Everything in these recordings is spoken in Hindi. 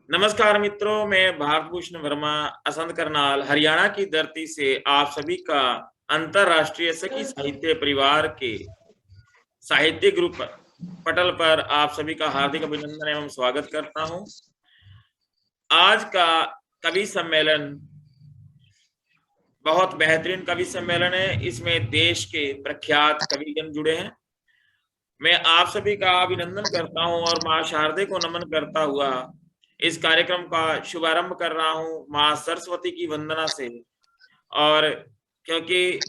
नमस्कार मित्रों, मैं भारतभूषण वर्मा असंत करनाल हरियाणा की धरती से आप सभी का अंतरराष्ट्रीय सखी साहित्य परिवार के साहित्य ग्रुप पटल पर आप सभी का हार्दिक अभिनंदन एवं स्वागत करता हूं। आज का कवि सम्मेलन बहुत बेहतरीन कवि सम्मेलन है। इसमें देश के प्रख्यात कविगण जुड़े हैं। मैं आप सभी का अभिनंदन करता हूं और मां शारदे को नमन करता हुआ इस कार्यक्रम का शुभारंभ कर रहा हूं मां सरस्वती की वंदना से। और क्योंकि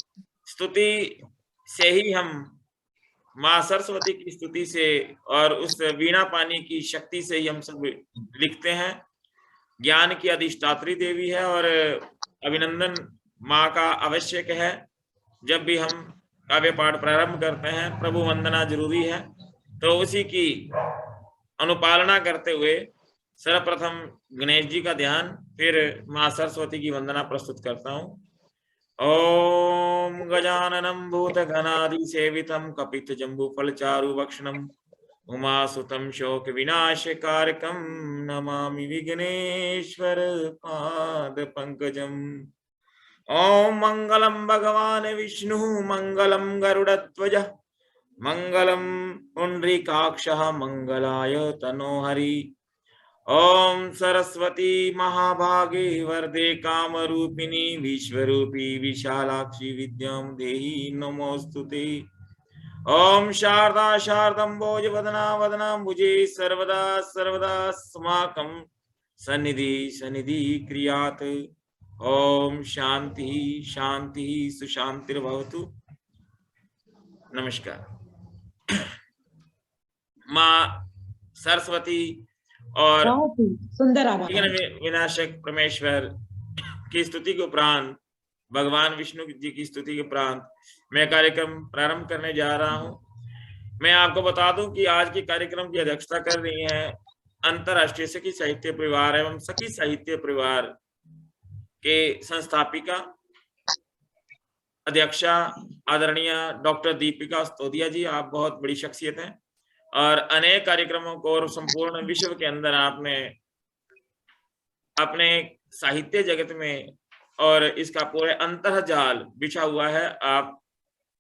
स्तुति से ही हम मां सरस्वती की स्तुति से और उस वीणा पानी की शक्ति से ही हम सब लिखते हैं। ज्ञान की अधिष्ठात्री देवी है और अभिनंदन मां का आवश्यक है। जब भी हम काव्य पाठ प्रारंभ करते हैं प्रभु वंदना जरूरी है, तो उसी की अनुपालना करते हुए सर्वप्रथम गणेश जी का ध्यान, फिर मां सरस्वती की वंदना प्रस्तुत करता हूं। ओम गजाननं भूतगणादि सेवितं कपित जम्बूफलचारु भक्षणं उमासुतं शोक विनाशकारकं नमामि विघ्नेश्वर पाद पंकजम्। ओम मंगलम भगवान विष्णु मंगलम गरुड़ध्वज मंगलम पुंडरीकाक्षः मंगलाय तनोहरि। ओम सरस्वती महाभागे वरदे कामरूपिणी विश्वरूपी विशालाक्षी विद्यां देहि नमोस्तुते। ओम शारदा शारदंबोज वदना वदनाम्बुजे सर्वदा सर्वदा अस्माकं सन्निधि सन्निधि क्रियात्। ओम शांति शांति सुशांतिर्भवतु। नमस्कार। मां सरस्वती और सुंदर विनाशक परमेश्वर की स्तुति के उपरांत, भगवान विष्णु जी की स्तुति के उपरांत मैं कार्यक्रम प्रारंभ करने जा रहा हूं। मैं आपको बता दूं कि आज के कार्यक्रम की अध्यक्षता कर रही है अंतरराष्ट्रीय सखी साहित्य परिवार एवं सखी साहित्य परिवार के संस्थापिका अध्यक्षा आदरणीय डॉक्टर दीपिका स्तोदिया जी। आप बहुत बड़ी शख्सियत हैं और अनेक कार्यक्रमों को और संपूर्ण विश्व के अंदर आपने अपने साहित्य जगत में और इसका पूरे अंतर्जाल बिछा हुआ है। आप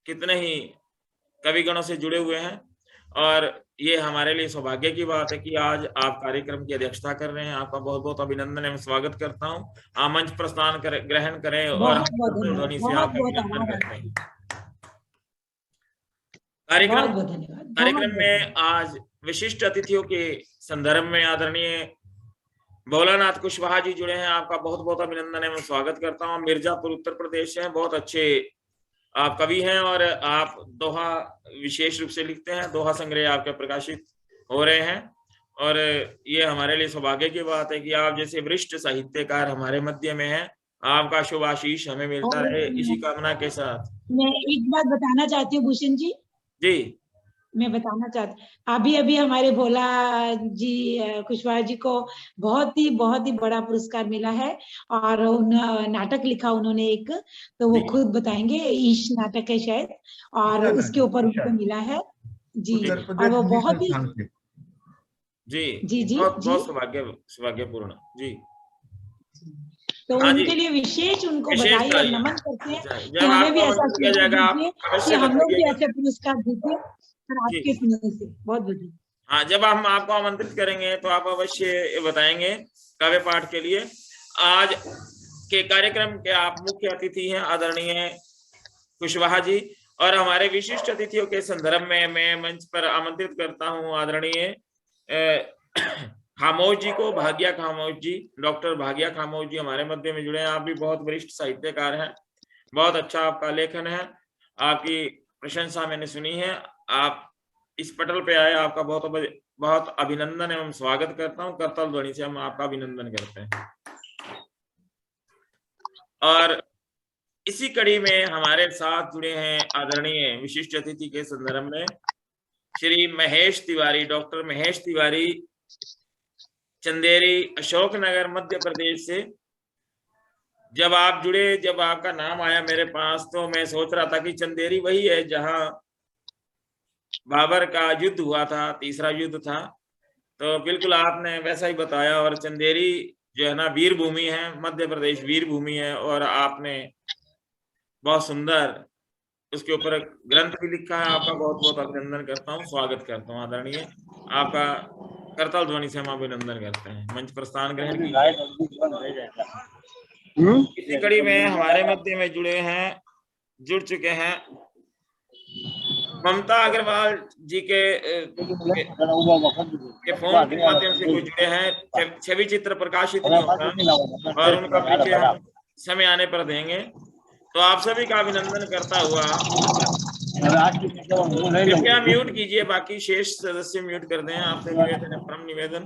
कितने ही कविगणों से जुड़े हुए हैं और ये हमारे लिए सौभाग्य की बात है कि आज आप कार्यक्रम की अध्यक्षता कर रहे हैं। आपका बहुत बहुत अभिनंदन एवं स्वागत करता हूं। आप मंच प्रस्थान ग्रहण करें और ध्वनि से आपका अभिनंदन करते हैं। कार्यक्रम में आज विशिष्ट अतिथियों के संदर्भ में आदरणीय भोलानाथ कुशवाहा जी जुड़े हैं। आपका बहुत बहुत अभिनंदन एवं स्वागत करता हूं। मिर्जापुर उत्तर प्रदेश है। बहुत अच्छे आप कवि हैं और आप दोहा विशेष रूप से लिखते हैं। दोहा संग्रह आपके प्रकाशित हो रहे हैं और ये हमारे लिए सौभाग्य की बात है कि आप जैसे वरिष्ठ साहित्यकार हमारे मध्य में हैं। आपका शुभ आशीष हमें मिलता रहे, इसी कामना के साथ। मैं एक बात बताना चाहती हूँ भूषण जी। मैं बताना चाहती, अभी हमारे भोला जी कुशवाहा जी को बहुत ही बड़ा पुरस्कार मिला है और नाटक लिखा उन्होंने एक, तो वो खुद बताएंगे। ईश नाटक है शायद, और उसके ऊपर उनको मिला है जी। और वो बहुत ही जी बहुत सौभाग्यपूर्ण जी। तो उनके लिए विशेष उनको बधाई और नमन करते हैं कि हमें भी ऐसा कि हम लोग भी ऐसे पुरस्कार जीते आपके सुनने से। बहुत बहुत हाँ, जब हम आपको आमंत्रित करेंगे तो आप अवश्य बताएंगे काव्य पाठ के लिए। आज के कार्यक्रम के आप मुख्य अतिथि हैं आदरणीय कुशवाहा जी, और हमारे विशिष्ट अतिथियों के संदर्भ में मैं मंच पर आमंत्रित करता हूं आदरणीय खामोश जी को। भाग्या खामोश जी, डॉक्टर भाग्या खामोश जी हमारे मध्य में जुड़े हैं। आप भी बहुत वरिष्ठ साहित्यकार हैं, बहुत अच्छा आपका लेखन है, आपकी प्रशंसा मैंने सुनी है। आप इस पटल पे आए, आपका बहुत अभिनंदन एवं स्वागत करता हूं। करताल ध्वनि से हम आपका अभिनंदन करते हैं। और इसी कड़ी में हमारे साथ जुड़े हैं आदरणीय विशिष्ट अतिथि के संदर्भ में श्री महेश तिवारी, डॉक्टर महेश तिवारी, चंदेरी, अशोकनगर, मध्य प्रदेश से। जब आप जुड़े, जब आपका नाम आया मेरे पास, तो मैं सोच रहा था कि चंदेरी वही है जहां बाबर का युद्ध हुआ था, तीसरा युद्ध था। तो बिल्कुल आपने वैसा ही बताया। और चंदेरी जो है ना वीर भूमि है, मध्य प्रदेश वीर भूमि है, और आपने बहुत सुंदर उसके ऊपर ग्रंथ भी लिखा है। आपका बहुत बहुत अभिनंदन करता हूँ, स्वागत करता हूँ आदरणीय। आपका करताल ध्वनि से हम अभिनंदन करते हैं। मंच पर स्थान ग्रहण कीजिए। इसी कड़ी में हमारे मध्य में जुड़ चुके हैं ममता अग्रवाल जी के फोन के माध्यम से कोई जुड़े हैं। छवि चित्र प्रकाशित नहीं होता और उनका परिचय हम समय आने पर देंगे। तो आप सभी का अभिनंदन करता हुआ कृपया म्यूट कीजिए, बाकी शेष सदस्य म्यूट कर दें। आपसे निवेदन है, परम निवेदन।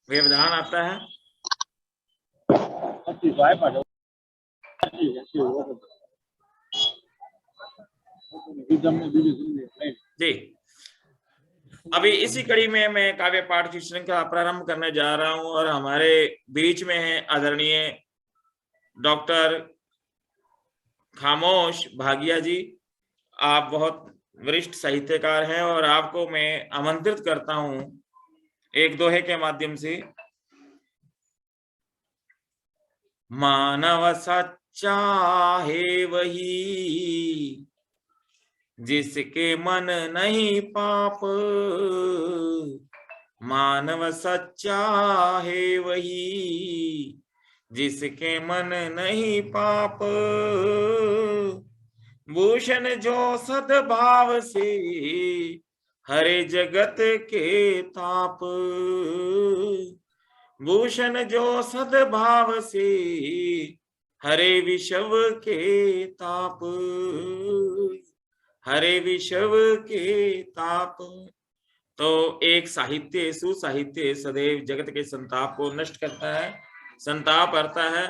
व्यवधान आता है। जी, अभी इसी कड़ी में मैं काव्य पाठ की श्रृंखला प्रारंभ करने जा रहा हूं और हमारे बीच में है आदरणीय डॉक्टर खामोश भागिया जी। आप बहुत वरिष्ठ साहित्यकार हैं और आपको मैं आमंत्रित करता हूं एक दोहे के माध्यम से। मानव सच्चा है वही जिसके मन नहीं पाप, मानव सच्चा है वही जिसके मन नहीं पाप, भूषण जो सद्भाव से हरे जगत के ताप, भूषण जो सद्भाव से हरे विषव के ताप, हरे विषव के ताप। तो एक साहित्य सुसाहित्य सदैव जगत के संताप को नष्ट करता है, संताप हरता है।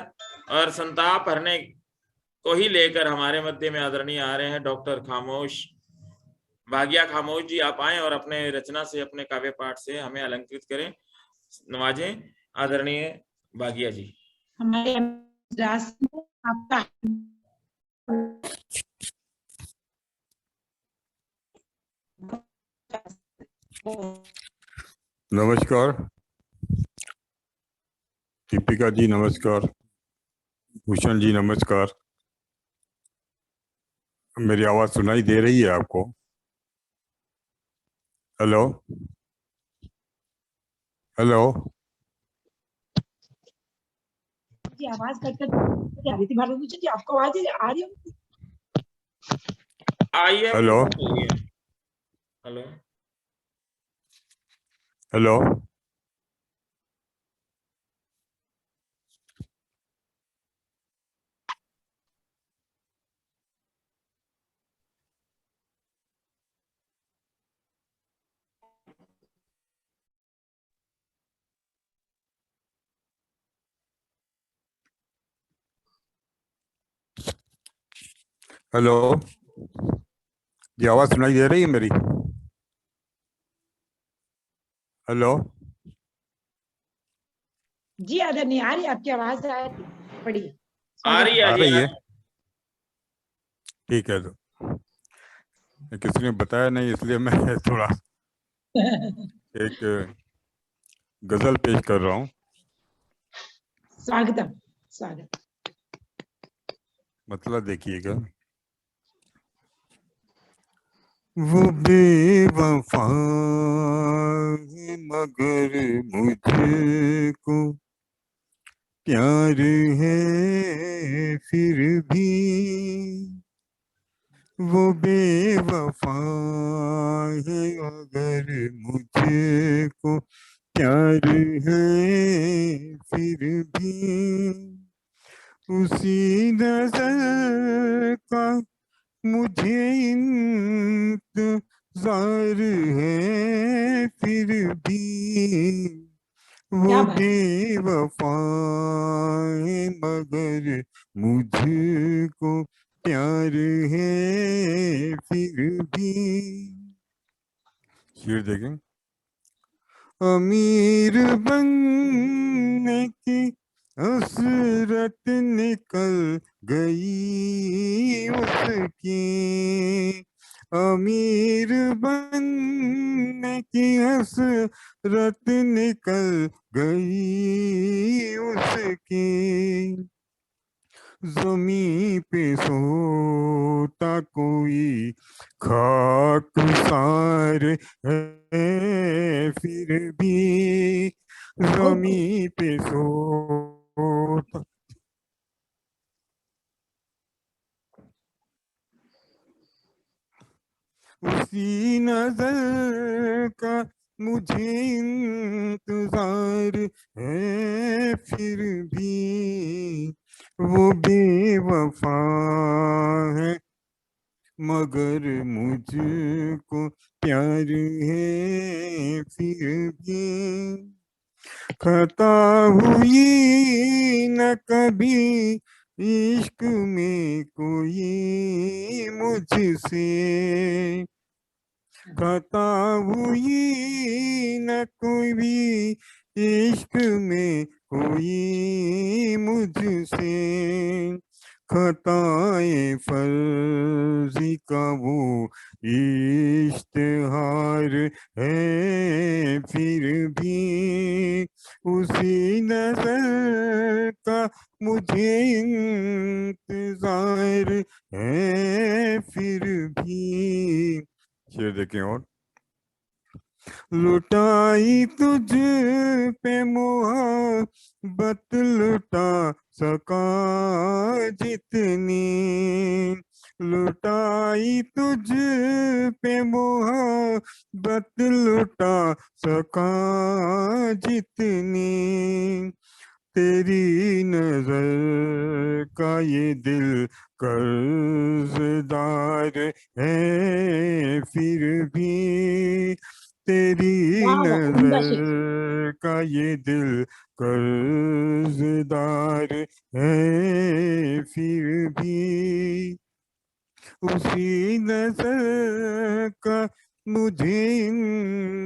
और संताप हरने को ही लेकर हमारे मध्य में आदरणीय आ रहे हैं डॉक्टर खामोश भागिया। खामोश जी, आप आए और अपने रचना से, अपने काव्य पाठ से हमें अलंकृत करें, नवाजें। आदरणीय भागिया जी। हमारे आपका नमस्कार दीपिका जी, नमस्कार भूषण जी, नमस्कार। मेरी आवाज सुनाई दे रही है आपको? हेलो हेलो जी, आवाज कट कर आ रही थी भारत जी, आपको आवाज आ रही है? आइए। हेलो हेलो हेलो हेलो जी, आवाज सुनाई दे रही है मेरी? हेलो जी आदरणीय, आ रही आपकी आवाज आ रही? बढ़िया, आ रही है। आ रही है? ठीक है। तो किसी ने बताया नहीं, इसलिए मैं थोड़ा एक गजल पेश कर रहा हूँ। स्वागतम, स्वागत। मतलब देखिएगा। वो बेवफा है मगर मुझको प्यार है फिर भी, वो बेवफा है अगर मुझको प्यार है फिर भी, उसी नजर का मुझे इंतजार है फिर भी, वो बेवफा है मगर मुझको प्यार है फिर भी। शेर देखें। अमीर बनने की हसरत निकल गई उसकी, अमीर बनने की हसरत निकल गई उसकी, ज़मीं पे सोता कोई खाकसार है फिर भी, ज़मीं पे सोता। उसी नजर का मुझे इंतजार है फिर भी, वो बेवफा है मगर मुझको प्यार है फिर भी, खता हुई न कभी इश्क में कोई मुझसे, खता हुई न कोई भी इश्क में कोई मुझसे, खताए फर्जी का वो इश्तिहार है फिर भी, उसी नजर का मुझे इंतजार है फिर भी। शेर देखें और, लुटाई तुझ पे मोहब्बत लुटा सका जितनी, लुटाई तुझ पे मोहब्बत लुटा सका जितनी, तेरी नजर का ये दिल कर्जदार है फिर भी, तेरी नजर का ये दिल कर्जदार है फिर भी, उसी नजर का मुझे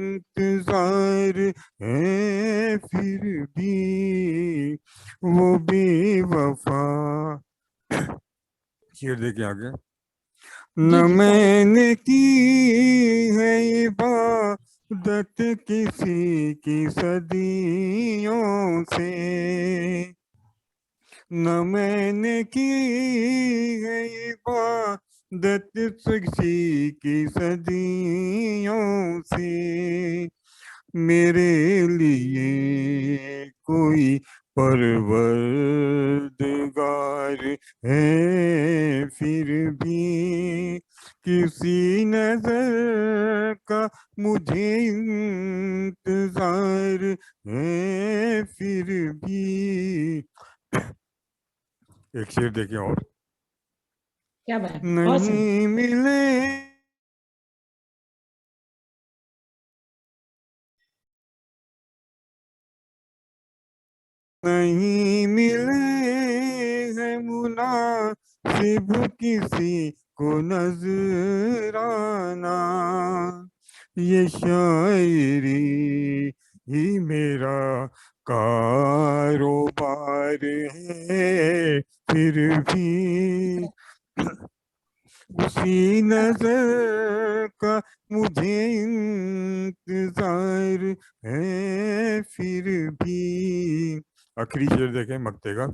इंतजार है फिर भी, वो बेवफा। शेर देखिए आगे, न मैंने की है इबादत किसी की सदियों से, न मैंने की है इबादत किसी की सदियों से, मेरे लिए कोई परवरदिगार है फिर भी, किसी नजर का मुझे इंतजार है फिर भी। एक शेर देखिए और, क्या बात, नहीं मिले नहीं मिले है मुनासिब किसी को नजराना, ये शायरी ही मेरा कारोबार है फिर भी, उसी नजर का मुझे इंतजार है फिर भी। आखिरी शेर देखें मक्ते का,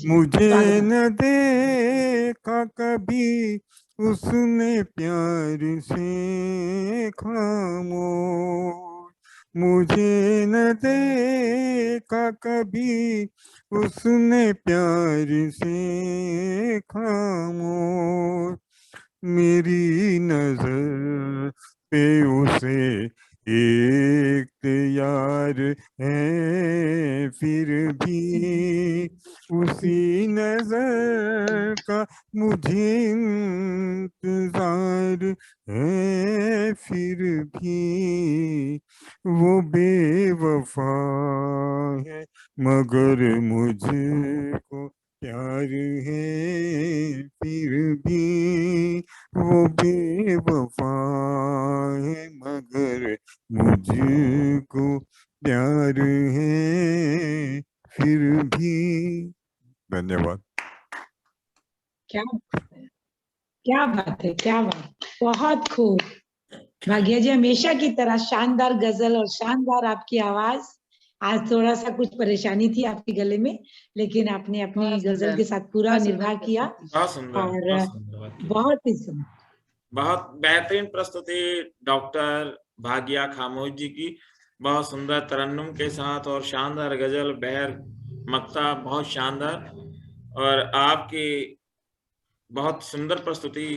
मुझे न देखा कभी उसने प्यार से खामोश, मुझे न देखा कभी उसने प्यार से खामोश, मेरी नजर पे उसे इख्तियार है फिर भी, उसी नजर का मुझे इंतजार है फिर भी, वो बेवफा है मगर मुझको प्यार है फिर भी, वो बेवफा है मगर मुझको प्यार है फिर भी। धन्यवाद। क्या क्या बात है, क्या बात, बहुत खूब। भाग्या जी हमेशा की तरह शानदार गजल और शानदार आपकी आवाज। आज थोड़ा सा कुछ परेशानी थी आपके गले में, लेकिन आपने अपनी गजल के साथ पूरा निर्वाह किया बहुत सुंदर, और बहुत सुंदर बात की। बहुत ही सुंदर, बहुत बेहतरीन प्रस्तुति डॉक्टर भाग्या खामोश जी की, बहुत सुंदर तरन्नुम के साथ और शानदार गजल बहर मक्ता, बहुत शानदार। और आपकी बहुत सुंदर प्रस्तुति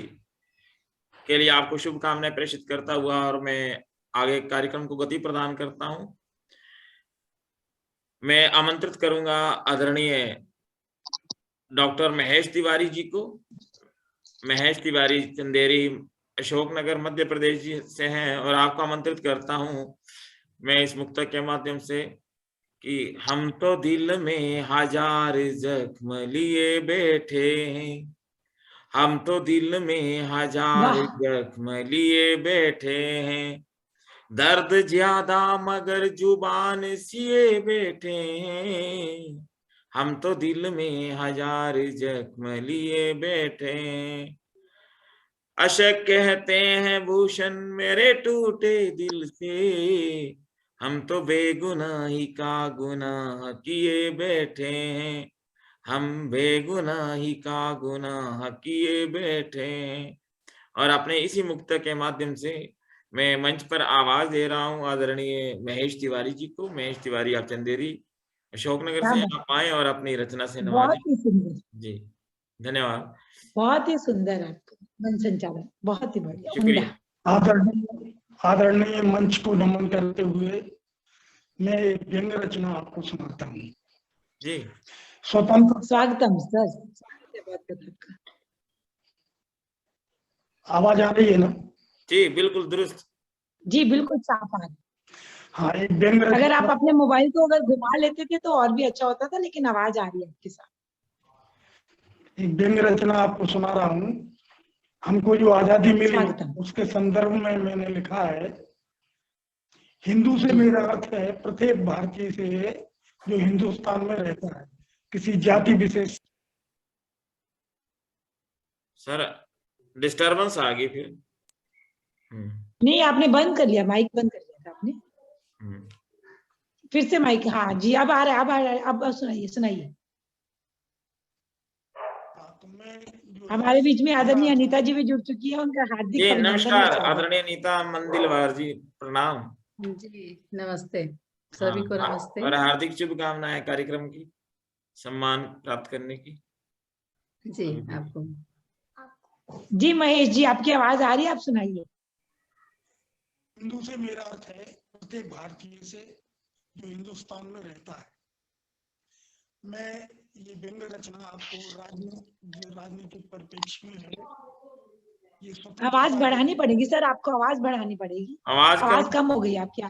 के लिए आपको शुभकामनाएं प्रेषित करता हुआ और मैं आगे कार्यक्रम को गति प्रदान करता हूं। मैं आमंत्रित करूंगा आदरणीय डॉक्टर महेश तिवारी जी को। महेश तिवारी चंदेरी, अशोकनगर, मध्य प्रदेश जी से हैं और आपको आमंत्रित करता हूं मैं इस मुक्तक के माध्यम से कि हम तो दिल में हजार जख्म लिए बैठे हैं, हम तो दिल में हजार वाह, जख्म लिए बैठे हैं, दर्द ज्यादा मगर जुबान सिए बैठे हैं, हम तो दिल में हजार जख्म लिए बैठे हैं। अशक कहते हैं भूषण मेरे टूटे दिल से, हम तो बेगुनाही का गुनाह किए बैठे हैं, हम बेगुनाही का गुनाह किए बैठे हैं। और अपने इसी मुक्तक के माध्यम से मैं मंच पर आवाज दे रहा हूँ आदरणीय महेश तिवारी जी को। महेश तिवारी, आप चंदेरी, अशोकनगर क्या से बात, आप आए और अपनी रचना से नवाजें। बहुत ही सुंदर, जी, धन्यवाद, बहुत ही सुंदर आपका मन संचालन, बहुत ही बढ़िया, शुक्रिया। उम्दा। आदरणीय आदरणीय मंच को नमन करते हुए मैं एक व्यंग रचना आपको सुनाता हूँ। जी, स्वतंत्र, स्वागतम सर, स्वागत है आपका। आवाज आ रही है ना? जी, बिल्कुल दुरुस्त। जी बिल्कुल साफ आ रहा है। हाँ, एक व्यंग अगर आप रचना, अपने मोबाइल को अगर घुमा लेते थे तो और भी अच्छा होता था, लेकिन आवाज आ रही है आपके साथ। एक व्यंग रचना आपको सुना रहा हूँ। हमको जो आजादी मिली स्वागतम। उसके संदर्भ में मैंने लिखा है, हिंदू से जी। मेरा अर्थ है प्रत्येक भारतीय से जो हिंदुस्तान में रहता है, किसी जाति विशेष। सर डिस्टरबेंस आ गई फिर। नहीं, आपने बंद कर लिया, माइक बंद कर लिया था आपने। हम्म। फिर से माइक, हाँ जी, अब आ रहा है, अब आ रहा है, अब सुनाइए सुनाइए। तो मैं जो हमारे बीच में आदरणीय था, अनीता जी भी जुड़ चुकी है, उनका हार्दिक जी अभिनंदन और नमस्कार स्वागत। आदरणीय नीता मंदिलवार जी, प्रणाम जी नमस्ते, हाँ, सभी को नमस्ते। और हार्दिक शुभकामनाएं कार्यक्रम की, सम्मान प्राप्त करने की। जी आपको। जी महेश जी, आपकी आवाज आ रही है, आप सुनाइए। हिंदू से मेरा अर्थ है प्रत्येक भारतीय से जो हिंदुस्तान में रहता है। मैं ये व्यंग रचना आपको राजनीतिक परिप्रेक्ष्य में है, ये आवाज बढ़ानी पड़ेगी सर, आपको आवाज बढ़ानी पड़ेगी, आवाज कम हो गई आपकी।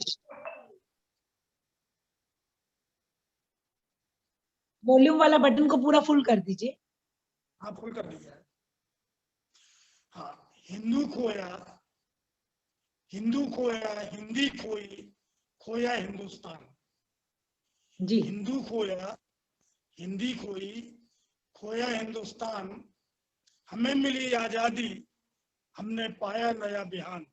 वॉल्यूम वाला बटन को पूरा फुल कर दीजिए। हाँ, फुल कर दिया है। हाँ, हिंदू खोया हिंदी खोई, खोया हिंदुस्तान। जी। हिंदू खोया हिंदी खोई, खोया हिंदुस्तान, हमें मिली आजादी, हमने पाया नया बिहान।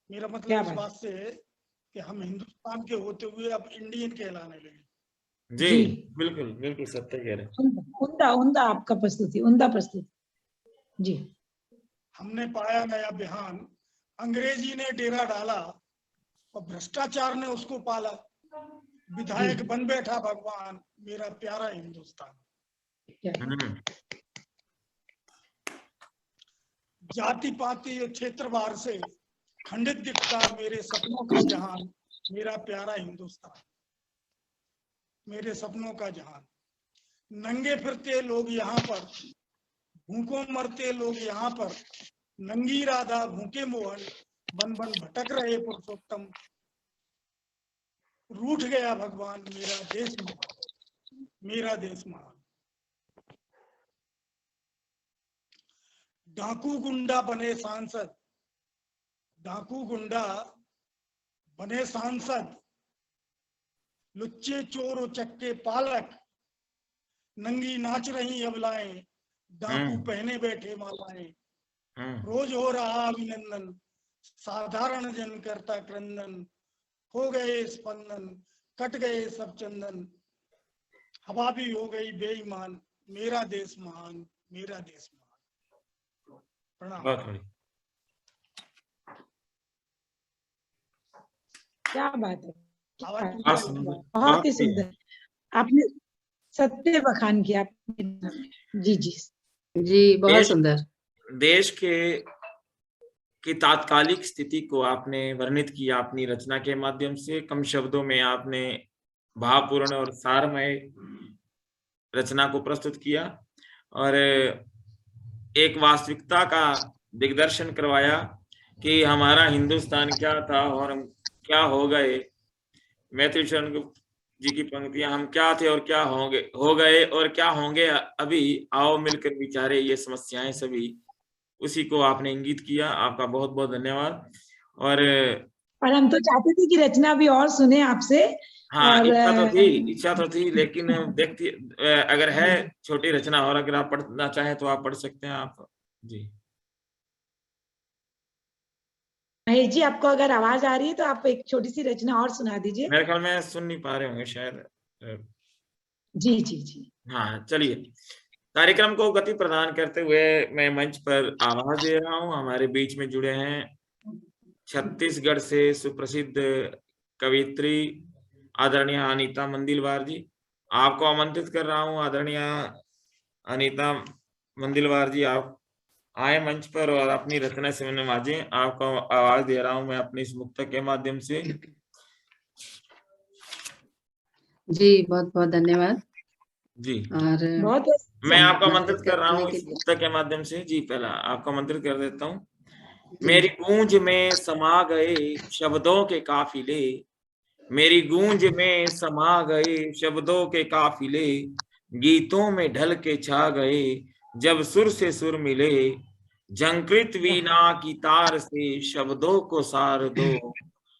मेरा मतलब इस बात से है कि हम हिंदुस्तान के होते हुए अब इंडियन कहलाने लगे। जी बिल्कुल बिल्कुल सत्य कह रहे हैं। उम्दा उम्दा आपका प्रस्तुति, उम्दा प्रस्तुति। जी। हमने पाया नया बिहान, अंग्रेजी ने डेरा डाला और भ्रष्टाचार ने उसको पाला, विधायक बन बैठा भगवान, मेरा प्यारा हिंदुस्तान। जाति पाति और क्षेत्रवार से खंडित दिखता मेरे सपनों का जहान, मेरा प्यारा हिंदुस्तान, मेरे सपनों का जहान। नंगे फिरते लोग यहाँ पर, भूखों मरते लोग यहाँ पर, नंगी राधा भूखे मोहन, बन बन भटक रहे पुरुषोत्तम, रूठ गया भगवान, मेरा देश महान, मेरा देश महान। डाकू गुंडा बने सांसद, डाकू गुंडा बने सांसद, लुच्चे चोर उचक्के पालक, नंगी नाच रही अबलाएं, डाकू पहने बैठे मालाएं, रोज हो रहा अभिनंदन, साधारण जन करता क्रंदन, हो गए स्पंदन, कट गए सब चंदन, हवा भी हो गई बेईमान, मेरा देश महान, मेरा देश महान। प्रणाम। बहुत बढ़िया, क्या बात है, बहुत ही सुंदर। आपने सत्य बखान किया। जी जी जी, बहुत सुंदर। देश की तात्कालिक स्थिति को आपने वर्णित किया अपनी रचना के माध्यम से। कम शब्दों में आपने भावपूर्ण और सारमय रचना को प्रस्तुत किया और एक वास्तविकता का दिग्दर्शन करवाया कि हमारा हिंदुस्तान क्या था और हम क्या हो गए। मैथिली शरण गुप्त जी की पंक्तियां, हम क्या थे और क्या हो गए और क्या होंगे अभी, आओ मिलकर विचारे ये समस्याएं सभी, उसी को आपने इंगित किया। आपका बहुत बहुत धन्यवाद। और हम तो चाहते थे कि रचना भी और सुने आपसे। हाँ, और इच्छा तो थी लेकिन देखती, अगर है छोटी रचना और अगर आप पढ़ना चाहें तो आप पढ़ सकते हैं। आप जी महेश जी, आपको अगर आवाज आ रही है तो आप एक छोटी सी रचना और सुना दीजिए। मेरे ख्याल में सुन नहीं पा रहे होंगे शायद। जी जी जी। हाँ, चलिए, कार्यक्रम को गति प्रदान करते हुए मैं मंच पर आवाज दे रहा हूँ। हमारे बीच में जुड़े हैं छत्तीसगढ़ से सुप्रसिद्ध कवित्री आदरणीय अनीता मंदिलवार जी। आपको आमंत्रित कर रहा हूँ आदरणीय अनीता मंदिलवार जी, आप आए मंच पर और अपनी रचना से नवाजें। आपको आवाज दे रहा हूँ मैं अपनी इस मुक्तक के माध्यम से। जी, बहुत बहुत धन्यवाद। जी, और बहुत मैं आपको आमंत्रित कर रहा हूँ के इस लिए। मुक्तक के माध्यम से। जी, पहला आपको आमंत्रित कर देता हूँ। मेरी गूंज में समा गए शब्दों के काफिले, मेरी गूंज में समा गए शब्दों के काफिले, गीतों में ढल के छा गए जब सुर से सुर मिले, झंकृत वीणा की तार से शब्दों को सार दो,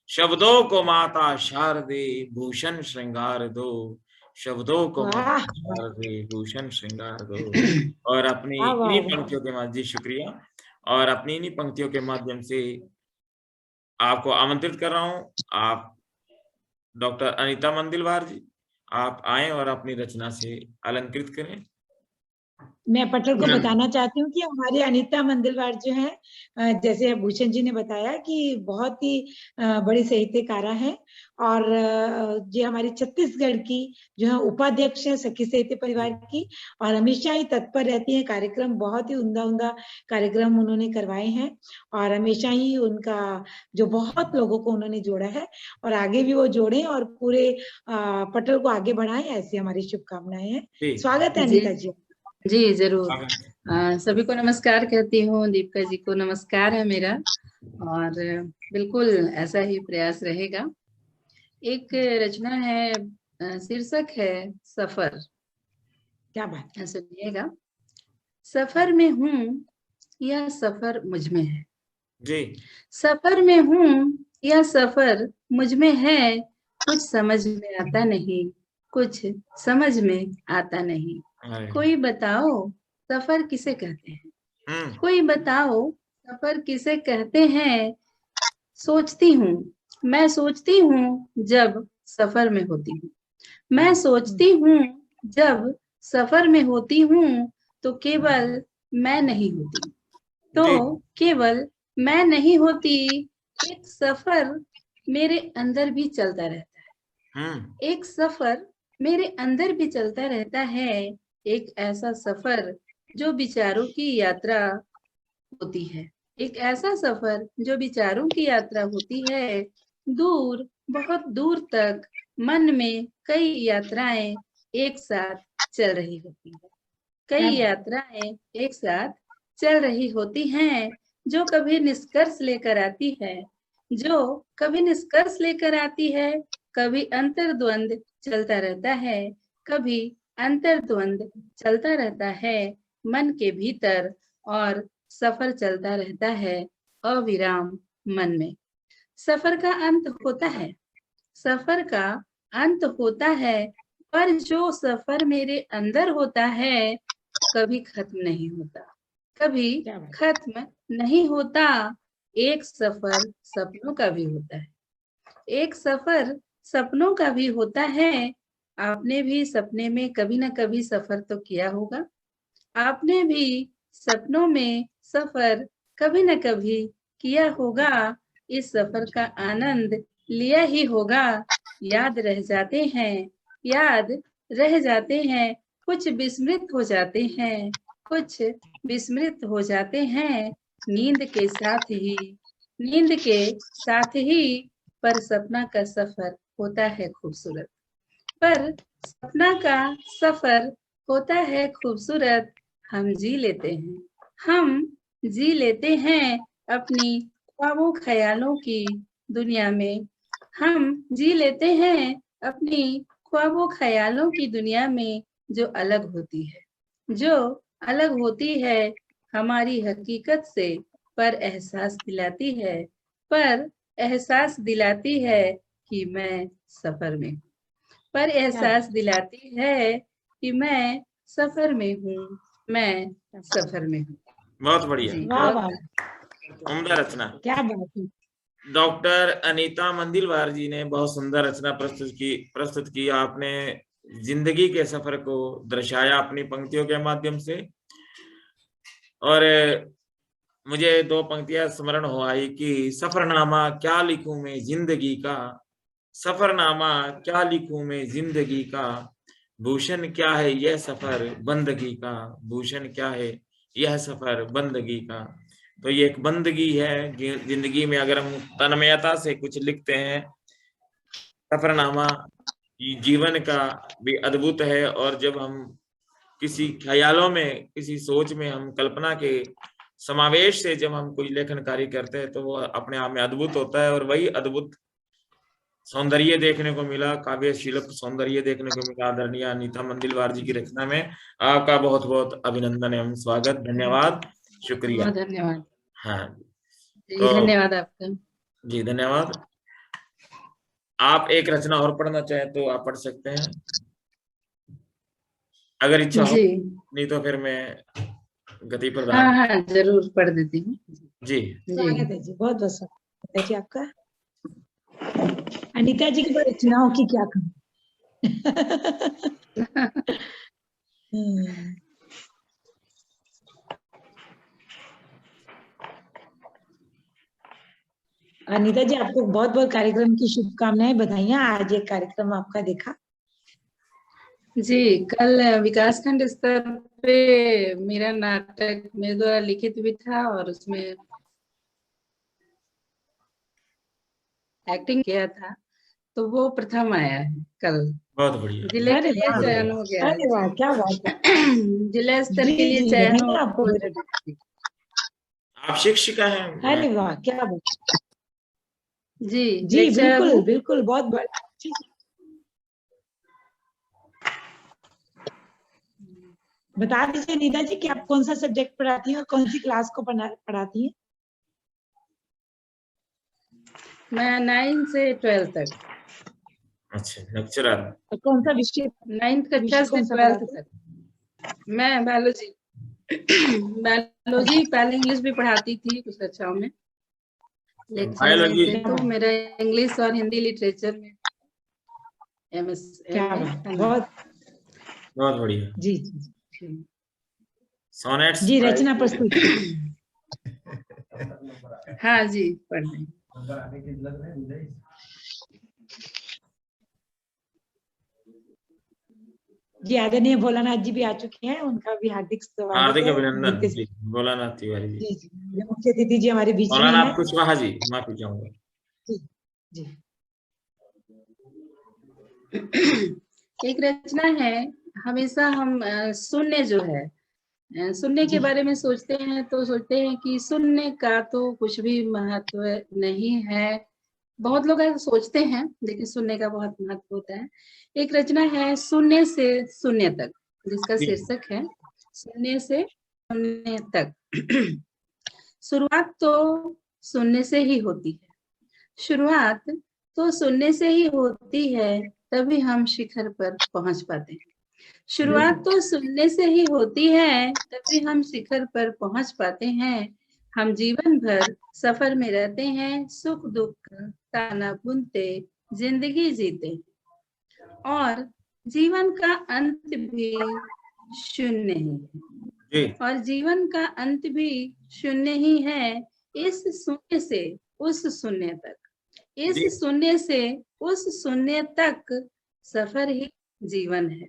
शब्दों को माता शारदे भूषण श्रृंगार दो, शब्दों को माता शारदे भूषण श्रृंगार दो। और अपनी इन्हीं पंक्तियों के माध्यम, जी शुक्रिया, और अपनी इन्हीं पंक्तियों के माध्यम से आपको आमंत्रित कर रहा हूं, आप डॉक्टर अनीता मंदिलवार जी, आप आए और अपनी रचना से अलंकृत करें। मैं पटल को बताना चाहती हूँ कि हमारे अनीता मंदिलवार जो है, जैसे भूषण जी ने बताया कि बहुत ही बड़ी साहित्यकारा है और जो हमारी छत्तीसगढ़ की जो है उपाध्यक्ष है सखी साहित्य परिवार की, और हमेशा ही तत्पर रहती है। कार्यक्रम बहुत ही उम्दा कार्यक्रम उन्होंने करवाए हैं और हमेशा ही उनका जो बहुत लोगों को उन्होंने जोड़ा है और आगे भी वो जोड़े और पूरे पटल को आगे बढ़ाएं, ऐसी हमारी शुभकामनाएं हैं। स्वागत है अनीता जी। जी जरूर। सभी को नमस्कार कहती हूँ, दीपिका जी को नमस्कार है मेरा, और बिल्कुल ऐसा ही प्रयास रहेगा। एक रचना है, शीर्षक है सफर। क्या बात है, सुनिएगा। सफर में हूँ या सफर मुझ में है, जी सफर में हूँ या सफर मुझ में है, कुछ समझ में आता नहीं, कुछ समझ में आता नहीं। कोई बताओ सफर किसे कहते हैं, कोई बताओ सफर किसे कहते हैं। सोचती हूँ, मैं सोचती हूँ जब सफर में होती हूँ, मैं सोचती हूँ जब सफर में होती हूँ, तो केवल मैं नहीं होती, तो केवल मैं नहीं होती। एक सफर मेरे अंदर भी चलता रहता है, एक सफर मेरे अंदर भी चलता रहता है। एक ऐसा सफर जो विचारों की यात्रा होती है, एक ऐसा सफर जो विचारों की यात्रा होती है। दूर, बहुत दूर तक मन में कई यात्राएं एक साथ चल रही होती है, कई यात्राएं एक साथ चल रही होती हैं, जो कभी निष्कर्ष लेकर आती है, जो कभी निष्कर्ष लेकर आती है। कभी अंतर्द्वंद चलता रहता है, कभी अंतर्द्वंद चलता रहता है मन के भीतर, और सफर चलता रहता है अविराम मन में। सफर का अंत होता है, सफर का अंत होता है, पर जो सफर मेरे अंदर होता है कभी खत्म नहीं होता, कभी खत्म नहीं होता। एक सफर सपनों का भी होता है, एक सफर सपनों का भी होता है। आपने भी सपने में कभी ना कभी सफर तो किया होगा। आपने भी सपनों में सफर कभी न कभी किया होगा। इस सफर का आनंद लिया ही होगा। याद रह जाते हैं, याद रह जाते हैं, कुछ विस्मृत हो जाते हैं, कुछ विस्मृत हो जाते हैं। नींद के साथ ही, नींद के साथ ही, पर सपना का सफर होता है खूबसूरत। पर सपना का सफर होता है खूबसूरत। हम जी लेते हैं, हम जी लेते हैं अपनी ख्वाबों ख्यालों की दुनिया में। हम जी लेते हैं अपनी ख्वाबों ख्यालों की दुनिया में, जो अलग होती है, जो अलग होती है हमारी हकीकत से, पर एहसास दिलाती है, पर एहसास दिलाती है कि मैं सफर में हूँ, पर एहसास दिलाती है कि मैं सफर में हूँ, मैं सफर में हूँ। बहुत बढ़िया, वाह वाह, उम्दा रचना। क्या बात है। डॉक्टर अनीता मंदिलवार जी ने बहुत सुंदर रचना प्रस्तुत की। आपने जिंदगी के सफर को दर्शाया अपनी पंक्तियों के माध्यम से। और मुझे दो पंक्तियां स्मरण हो आई कि सफरनामा क्या लिखूं मैं जिंदगी का, सफरनामा क्या लिखूं मैं जिंदगी का, भूषण क्या है यह सफर बंदगी का, भूषण क्या है यह सफर बंदगी का। तो ये एक बंदगी है जिंदगी में। अगर हम तन्मयता से कुछ लिखते हैं, सफरनामा जीवन का भी अद्भुत है। और जब हम किसी ख्यालों में, किसी सोच में, हम कल्पना के समावेश से जब हम कोई लेखन कार्य करते हैं, तो वो अपने आप में अद्भुत होता है। और वही अद्भुत सौंदर्य देखने को मिला, काव्य शिल्प सौंदर्य देखने को मिला आदरणीय अनीता मंदिलवार जी की रचना में। आपका बहुत बहुत अभिनंदन एवं स्वागत, धन्यवाद, शुक्रिया। धन्यवाद। हाँ जी, धन्यवाद आपका। जी धन्यवाद। आप एक रचना और पढ़ना चाहें तो आप पढ़ सकते हैं, अगर इच्छा हो। नहीं तो फिर मैं गति प्रदान। हाँ, जरूर पढ़ देती हूँ। जी स्वागत है जी, बहुत बहुत स्वागत है जी आपका। अनीता जी की रचनाओं की क्या कमी। अनीता जी, आपको बहुत बहुत कार्यक्रम की शुभकामनाएं, बधाइयां। आज एक कार्यक्रम आपका देखा। जी, कल विकासखंड स्तर पे मेरा नाटक मेरे द्वारा लिखित भी था और उसमें एक्टिंग किया था, तो वो प्रथम आया है कल। बहुत बढ़िया, जिले के लिए चयन हो गया। अरे वाह, क्या बात है। जिला स्तर के लिए चयन हो आपको। आप शिक्षिका हैं। अरे वाह, क्या बात। जी जी बिल्कुल बिल्कुल, बहुत बड़ा। बता दीजिए नीता जी कि आप कौन सा सब्जेक्ट पढ़ाती हैं और कौन सी क्लास को पढ़ाती हैं? मैं 9 से 12 तक। अच्छा, लेक्चरर। कौन सा विषय? 9th कक्षा से 12th तक मैं बायोलॉजी पहले इंग्लिश भी पढ़ाती थी कुछ कक्षाओं में, लेकिन तो मेरा इंग्लिश और हिंदी लिटरेचर में MS। बहुत बहुत बढ़िया। जी सोनेट्स जी, रचना प्रस्तुत। हाँ जी, पढ़ रहे। जी, आदरणीय भोलानाथ जी भी आ चुके हैं, उनका भी हार्दिक स्वागत, हार्दिक अभिनंदन जी, भोलानाथ तिवारी जी। जी, मुख्य अतिथि जी हमारे बीच में हैं। कुशवाहा जी, माफी चाहूंगा। जी। एक रचना है, हमेशा हम सुनने जो है, सुनने के बारे में सोचते हैं तो सोचते हैं कि सुनने का तो कुछ भी महत्व नहीं है। बहुत लोग ऐसा सोचते हैं, लेकिन सुनने का बहुत महत्व होता है। एक रचना है शून्य से शून्य तक, जिसका शीर्षक है शून्य से शून्य तक। शुरुआत तो शून्य से ही होती है, शुरुआत तो शून्य से ही होती है, तभी हम शिखर पर पहुंच पाते हैं। शुरुआत तो सुनने से ही होती है, तभी हम शिखर पर पहुंच पाते हैं। हम जीवन भर सफर में रहते हैं, सुख दुख ताना बुनते जिंदगी जीते, और जीवन का अंत भी शून्य ही है। और जीवन का अंत भी शून्य ही है। इस शून्य से उस शून्य तक, इस शून्य से उस शून्य तक सफर ही जीवन है।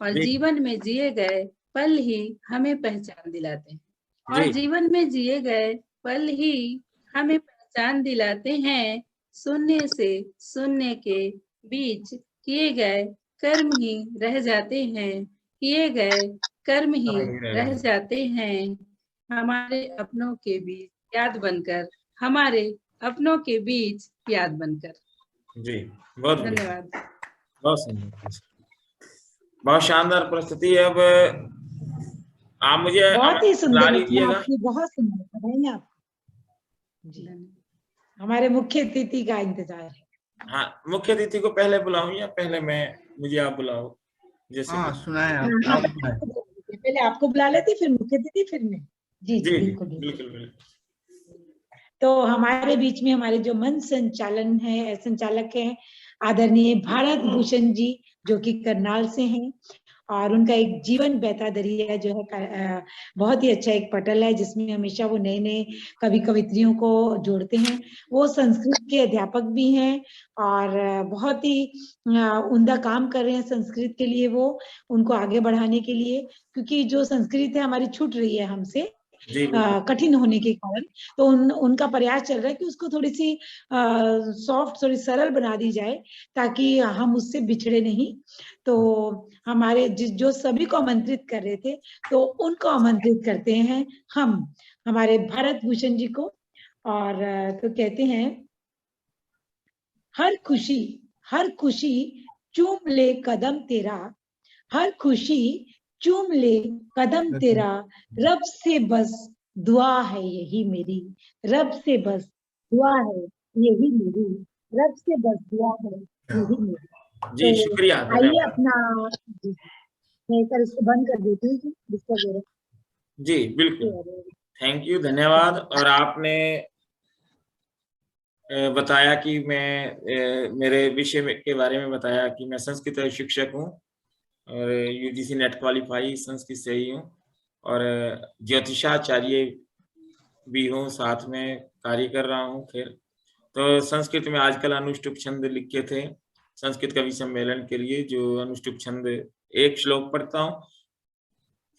और जीवन में जिए गए पल ही हमें पहचान दिलाते हैं, और जीवन में जिए गए पल ही हमें पहचान दिलाते हैं। शून्य से शून्य के बीच किए गए कर्म ही रह जाते हैं, किए गए कर्म ही रह जाते हैं, हमारे अपनों के बीच याद बनकर, हमारे अपनों के बीच याद बनकर। जी, बहुत धन्यवाद। बहुत सुंदर, बहुत शानदार प्रस्तुति। अब आप मुझे बहुत ही सुंदर लीजिएगा। बहुत सुंदर बताएंगे आप जी। हमारे मुख्य अतिथि का इंतजार है। हाँ, मुख्य अतिथि को पहले बुलाऊं या पहले मुझे आप बुलाओ? जैसे सुनाए आप। पहले आपको बुला लेती, फिर मुख्य अतिथि, फिर मैं। जी जी बिल्कुल बिल्कुल। तो हमारे बीच में हमारे जो मंच संचालक हैं आदरणीय भारत भूषण जी, जो कि करनाल से हैं, और उनका एक जीवन बहता दरिया जो है बहुत ही अच्छा एक पटल है, जिसमें हमेशा वो नए नए कवि कवित्रियों को जोड़ते हैं। वो संस्कृत के अध्यापक भी हैं और बहुत ही उम्दा काम कर रहे हैं संस्कृत के लिए, वो उनको आगे बढ़ाने के लिए, क्योंकि जो संस्कृत है हमारी छूट रही है हमसे कठिन होने के कारण। तो उनका प्रयास चल रहा है कि उसको थोड़ी सी सॉफ्ट, थोड़ी सरल बना दी जाए, ताकि हम उससे बिछड़े नहीं। तो हमारे जो सभी को आमंत्रित कर रहे थे, तो उनको आमंत्रित करते हैं हम, हमारे भारत भूषण जी को। और तो कहते हैं, हर खुशी चूम ले कदम तेरा, हर खुशी चूम ले कदम तेरा, रब से बस दुआ है यही मेरी, रब से बस दुआ है यही मेरी, रब से बस दुआ है यही मेरी। जी तो शुक्रिया। आइए अपना, मैं सर इसको बंद कर देती हूँ, डिस्टर्ब हो रहा है। जी बिल्कुल, थैंक यू, धन्यवाद। और आपने बताया कि मेरे विषय के बारे में बताया कि मैं संस्कृत शिक्षक हूँ और यूजीसी नेट क्वालिफाई संस्कृत से ही हूँ, और ज्योतिषाचार्य भी हूँ, साथ में कार्य कर रहा हूँ। फिर तो संस्कृत में आजकल अनुष्टुप छंद लिखे थे संस्कृत कवि सम्मेलन के लिए, जो अनुष्टुप छंद एक श्लोक पढ़ता हूँ,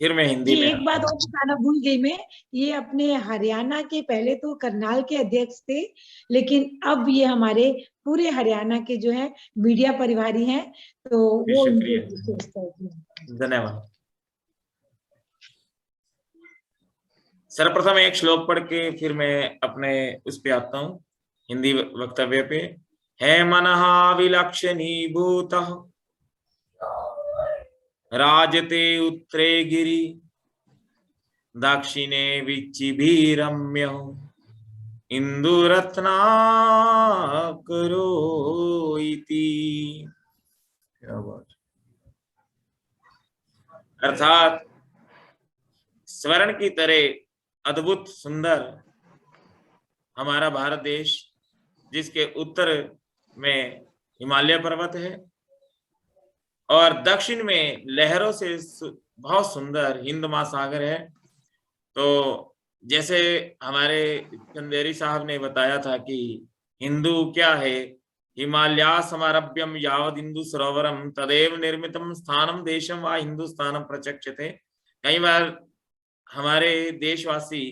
फिर मैं हिंदी में। एक बात और बताना भूल गई मैं, ये अपने हरियाणा के, पहले तो करनाल के अध्यक्ष थे, लेकिन अब ये हमारे पूरे हरियाणा के जो है मीडिया परिवारी हैं, तो वो धन्यवाद। सर्वप्रथम एक श्लोक पढ़ के फिर मैं अपने उस पे आता हूँ, हिंदी वक्तव्य पे। है मनः विलक्षणीभूतः राजते उत्तरे गिरि, दक्षिणे विचिभिरम्य, इंदुरत्नाकरो इति। क्या बात। अर्थात स्वर्ण की तरह अद्भुत सुंदर हमारा भारत देश, जिसके उत्तर में हिमालय पर्वत है और दक्षिण में लहरों से बहुत सुंदर हिंद महासागर है। तो जैसे हमारे चंदेरी साहब ने बताया था कि हिंदू क्या है, हिमालय समारभ्यम यावद हिंदू सरोवरम तदेव निर्मितम स्थानम देशम व हिंदुस्तानम प्रचक्षते। कई बार हमारे देशवासी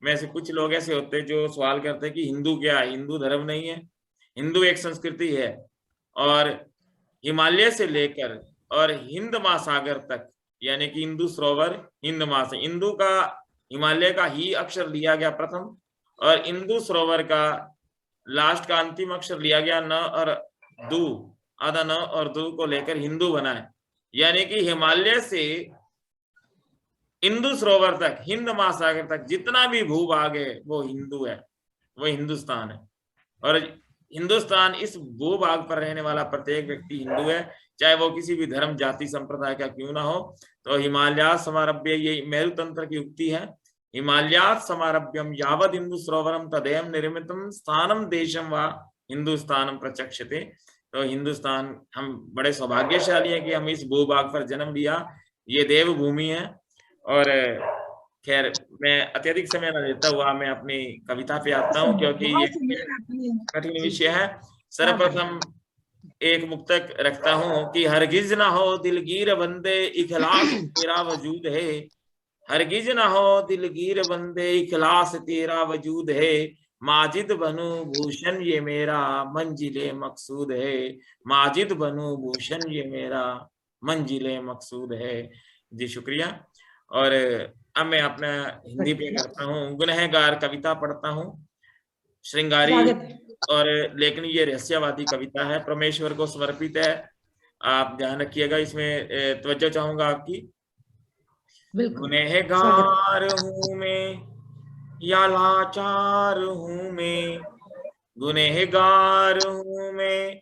में से कुछ लोग ऐसे होते हैं जो सवाल करते हैं कि हिंदू क्या है। हिंदू धर्म नहीं है, हिंदू एक संस्कृति है, और हिमालय से लेकर और हिंद महासागर तक, यानी कि हिंदू सरोवर हिंद महासागर, हिंदू का हिमालय का ही अक्षर लिया गया प्रथम, और हिंदू सरोवर का लास्ट का अंतिम अक्षर लिया गया न और दू, आधा न और दू को लेकर हिंदू बना है। यानी कि हिमालय से हिंदू सरोवर तक, हिंद महासागर तक जितना भी भूभाग है वो हिंदू है, वो हिंदुस्तान है। और हिंदुस्तान, इस भूभाग पर रहने वाला प्रत्येक व्यक्ति हिंदू है, चाहे वो किसी भी धर्म जाति संप्रदाय का क्यों ना हो। तो हिमालयात् समारभ्य, ये मेरु तंत्र की उक्ति है, हिमालयात् समारभ्यम यावद हिंदू सरोवरम तदेयं निर्मितम स्थानम देशम वा हिंदुस्तानम प्रचक्षते। तो हिंदुस्तान, हम बड़े सौभाग्यशाली हैं कि हम इस भूभाग पर जन्म लिया, ये देव भूमि है। और खैर मैं अत्यधिक समय न लेता हुआ मैं अपनी कविता पे आता हूँ, क्योंकि ये कठिन विषय है। सर्वप्रथम एक मुक्तक रखता हूँ कि हरगिज ना हो दिलगीर बंदे इखलास तेरा वजूद है, हरगिज ना हो दिलगीर बंदे इखलास तेरा वजूद है, माजिद बनू भूषण ये मेरा मंजिले मकसूद है, माजिद बनू भूषण ये मेरा मंजिले मकसूद है। जी शुक्रिया। और अब मैं अपना हिंदी पे करता हूँ। गुनहगार कविता पढ़ता हूँ, श्रृंगारी, और लेकिन ये रहस्यवादी कविता है, परमेश्वर को समर्पित है। आप ध्यान रखिएगा, इसमें तवज्जो चाहूंगा आपकी। गुनहगार हूँ मैं या लाचार हूँ मैं, गुनहगार हूँ मैं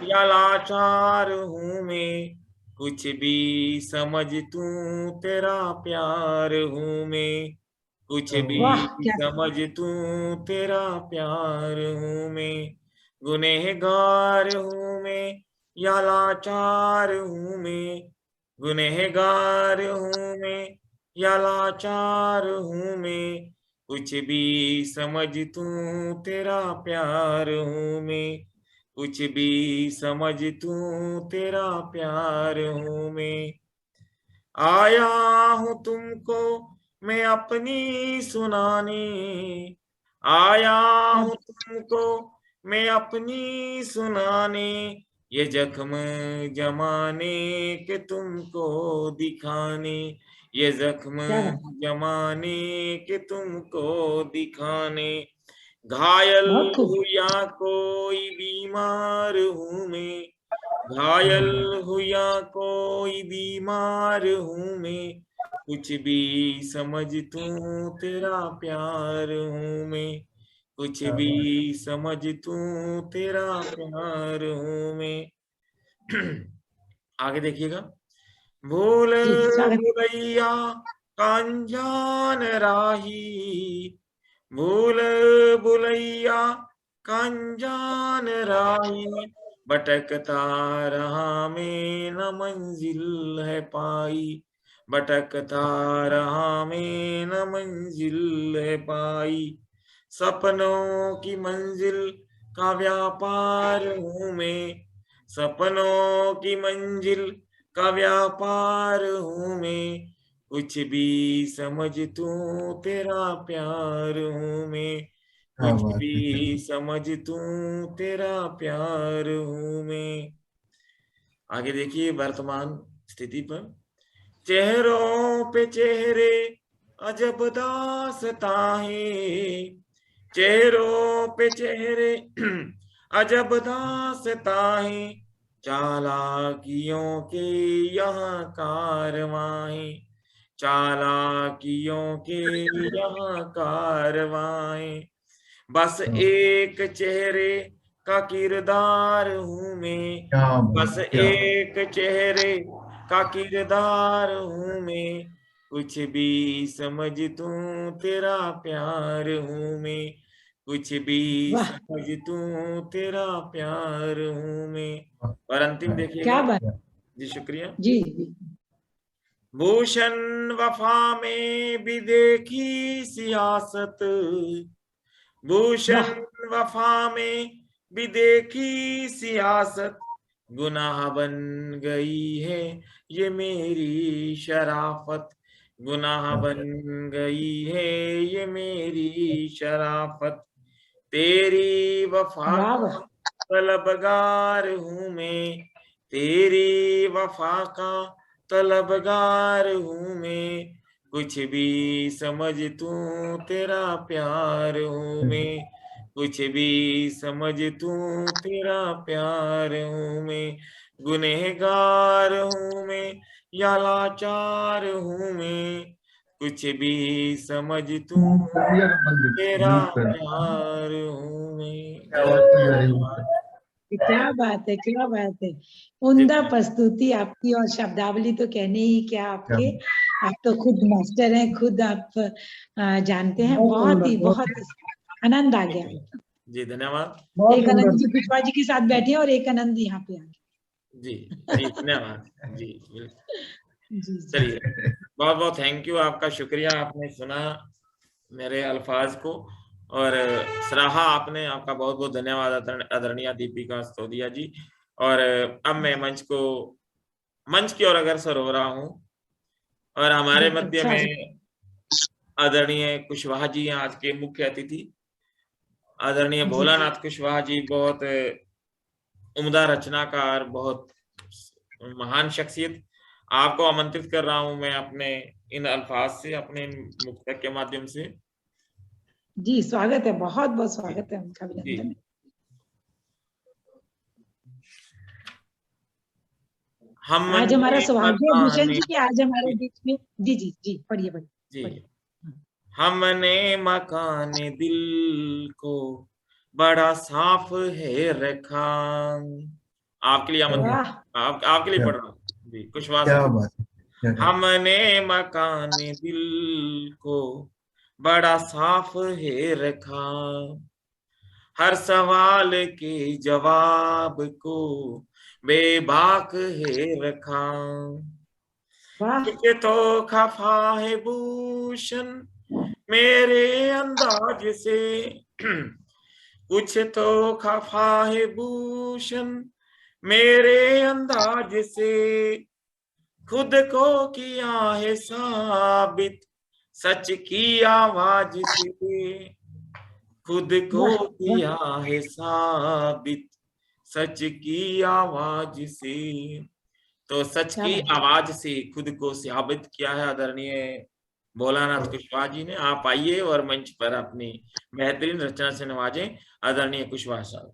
या लाचार हूँ मैं, कुछ भी समझ तू तेरा प्यार हूँ मैं, कुछ भी समझ तू तेरा प्यार हूँ मैं, गुनहगार हूँ मैं या लाचार हूँ मैं, गुनहगार हूँ मैं या लाचार हूँ मैं, कुछ भी समझ तू तेरा प्यार हूँ मैं, कुछ भी समझ तू तेरा प्यार हूँ मैं। आया हूँ तुमको मैं अपनी सुनाने, आया हूँ तुमको मैं अपनी सुनाने, ये जख्म जमाने के तुमको दिखाने, ये जख्म जमाने के तुमको दिखाने, घायल हुआ कोई बीमार हूँ मैं, घायल हुआ कोई बीमार हूँ मैं, कुछ भी समझ तू तेरा प्यार हूँ मैं, कुछ भी समझ तू तेरा प्यार हूँ मैं। आगे देखिएगा। भूल भुलैया कांजान राही, भूल भुलैया कांजान राही, भटकता रहा मैं न मंजिल है पाई, भटकता रहा मैं न मंजिल है पाई, सपनों की मंजिल का व्यापार हूँ मैं, सपनों की मंजिल का व्यापार हूँ मैं, कुछ भी समझ तू तेरा प्यार हूँ मैं, कुछ भी समझ तू तेरा प्यार हूँ मैं। आगे देखिए वर्तमान स्थिति पर। चेहरों पे चेहरे अजब दास्तां, चेहरों पे चेहरे अजब दास्तां, चालाकियों के यहाँ कारवां, चालाकियों के यहाँ कारवां, बस एक चेहरे का किरदार हूँ मैं, बस एक चेहरे का किरदार हूँ मैं, कुछ भी समझ तू तेरा प्यार हूँ मैं, कुछ भी समझ तू तेरा प्यार हूँ मैं। और अंतिम देखिएगा। जी शुक्रिया जी। भूषण वफा में भी देखी सियासत, भूषण वफा में भी देखी सियासत, गुनाह बन गई है ये मेरी शराफत, गुनाह बन गई है ये मेरी शराफत, तेरी वफा का तलबगार हूँ मैं, तेरी वफा का तलबगार हूँ मैं, कुछ भी समझ तू तेरा प्यार हूँ मैं, कुछ भी समझ तू तेरा प्यार हूँ मैं, गुनहगार हूँ मैं या लाचार हूँ मैं, कुछ भी समझ तू तेरा प्यार हूँ मैं। क्या बात है, क्या बात है। उम्दा प्रस्तुति आपकी, और शब्दावली तो कहने ही क्या आपके, आप तो खुद मास्टर हैं, खुद आप जानते हैं। बहुत ही आनंद आ गया। जी धन्यवाद। एक आनंद जी पुष्पा जी के साथ बैठे हैं और एक आनंद यहाँ पे आ गए। जी जी धन्यवाद। जी जी चलिए, बहुत बहुत थैंक यू, आपका शुक्रिया, आपने सुना मेरे अल्फाज को और सराहा आपने, आपका बहुत बहुत धन्यवाद आदरणीय दीपिका सतोदिया जी। और अब मैं मंच की ओर अग्रसर हो रहा हूँ और हमारे मध्य में आदरणीय कुशवाहा जी हैं, आज के मुख्य अतिथि। आदरणीय भोलानाथ कुशवाहा जी बहुत उम्दा रचनाकार, बहुत महान शख्सियत। आपको आमंत्रित कर रहा हूं मैं अपने इन अल्फाज से, अपने इन मुक्तक के माध्यम से। जी स्वागत है, बहुत बहुत स्वागत है उनका, अभिनंदन। आज हमारा सौभाग्य है भूषण जी कि आज हमारे बीच में। जी जी जी पढ़िए पढ़िए जी। हमने मकान दिल को बड़ा साफ है रखा। आपके लिए आपके लिए पढ़ रहा हूँ जी, कुशवाहा। हमने मकान दिल को बड़ा साफ है रखा, हर सवाल के जवाब को बेबाक है रखा। कुछ तो खफा है भूषण मेरे अंदाज से, कुछ तो खफा है भूषण मेरे अंदाज से, खुद को किया है साबित सच की आवाज से, खुद को किया है साबित सच की आवाज से। तो सच की आवाज से खुद को साबित किया है आदरणीय भोलानाथ कुशवाहा जी ने। आप आइए और मंच पर अपनी बेहतरीन रचना से नवाजें आदरणीय कुशवाहा साहब।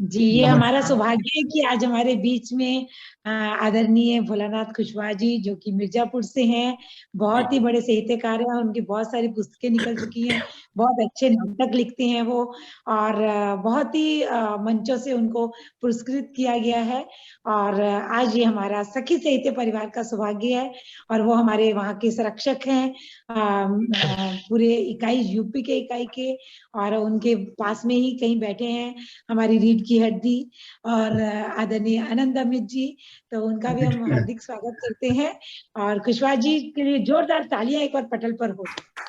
जी, ये हमारा सौभाग्य है कि आज हमारे बीच में आदरणीय भोलानाथ कुशवाहा जी, जो कि मिर्जापुर से हैं, बहुत ही बड़े साहित्यकार हैं। उनकी बहुत सारी पुस्तकें निकल चुकी हैं, बहुत अच्छे नाटक लिखते हैं वो, और बहुत ही मंचों से उनको पुरस्कृत किया गया है। और आज ये हमारा सखी साहित्य परिवार का सौभाग्य है, और वो हमारे वहाँ के संरक्षक हैं, पूरे इकाई, यूपी के इकाई के, और उनके पास में ही कहीं बैठे हैं हमारी रीढ़ की हड्डी और आदरणीय आनंद अमित जी, तो उनका भी हम हार्दिक स्वागत करते हैं। और कुशवाहा जी के लिए जोरदार तालियां एक बार पटल पर हो जाए।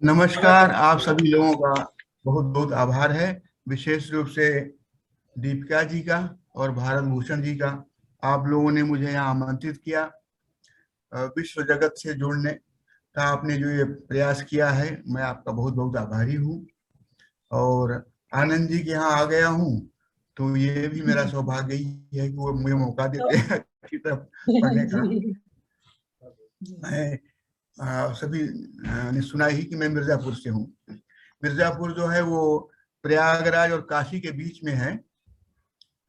नमस्कार, आप सभी लोगों का बहुत बहुत आभार है, विशेष रूप से दीपिका जी का और भारत भूषण जी का। आप लोगों ने मुझे यहाँ आमंत्रित किया, विश्व जगत से जुड़ने का आपने जो ये प्रयास किया है, मैं आपका बहुत बहुत आभारी हूँ। और आनंद जी के यहाँ आ गया हूँ, तो ये भी मेरा सौभाग्य ही है कि वो मुझे मौका देते हैं अच्छी तरह पढ़ने का। मैं सभी ने सुना ही कि मैं मिर्जापुर से हूँ। मिर्जापुर जो है वो प्रयागराज और काशी के बीच में है।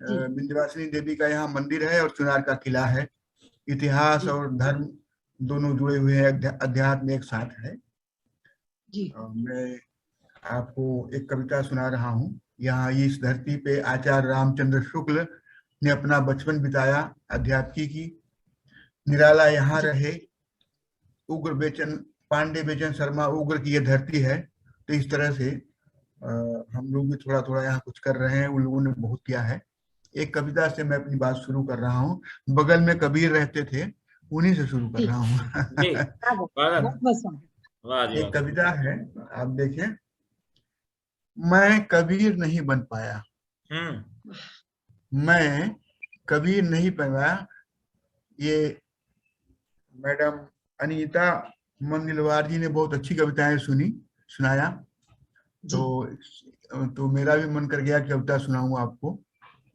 विंध्यवासिनी देवी का यहाँ मंदिर है और चुनार का किला है। इतिहास और धर्म दोनों जुड़े हुए हैं, अध्यात्म एक साथ है। मैं आपको एक कविता सुना रहा हूँ। यहाँ इस धरती पे आचार्य रामचंद्र शुक्ल ने अपना बचपन बिताया, अध्यात्म की निराला यहाँ रहे। उग्र बेचन पांडे बेचन शर्मा उग्र की ये धरती है। तो इस तरह से हम लोग भी थोड़ा थोड़ा यहाँ कुछ कर रहे हैं, उन लोगों ने बहुत किया है। एक कविता से मैं अपनी बात शुरू कर रहा हूँ। बगल में कबीर रहते थे, उन्हीं से शुरू कर रहा हूँ। एक कविता है, आप देखें। मैं कबीर नहीं बन पाया, मैं कबीर नहीं बन पाया। ये मैडम अनीता मंगलवार जी ने बहुत अच्छी कविताएं सुनाया, तो मेरा भी मन कर गया कविता सुनाऊं आपको।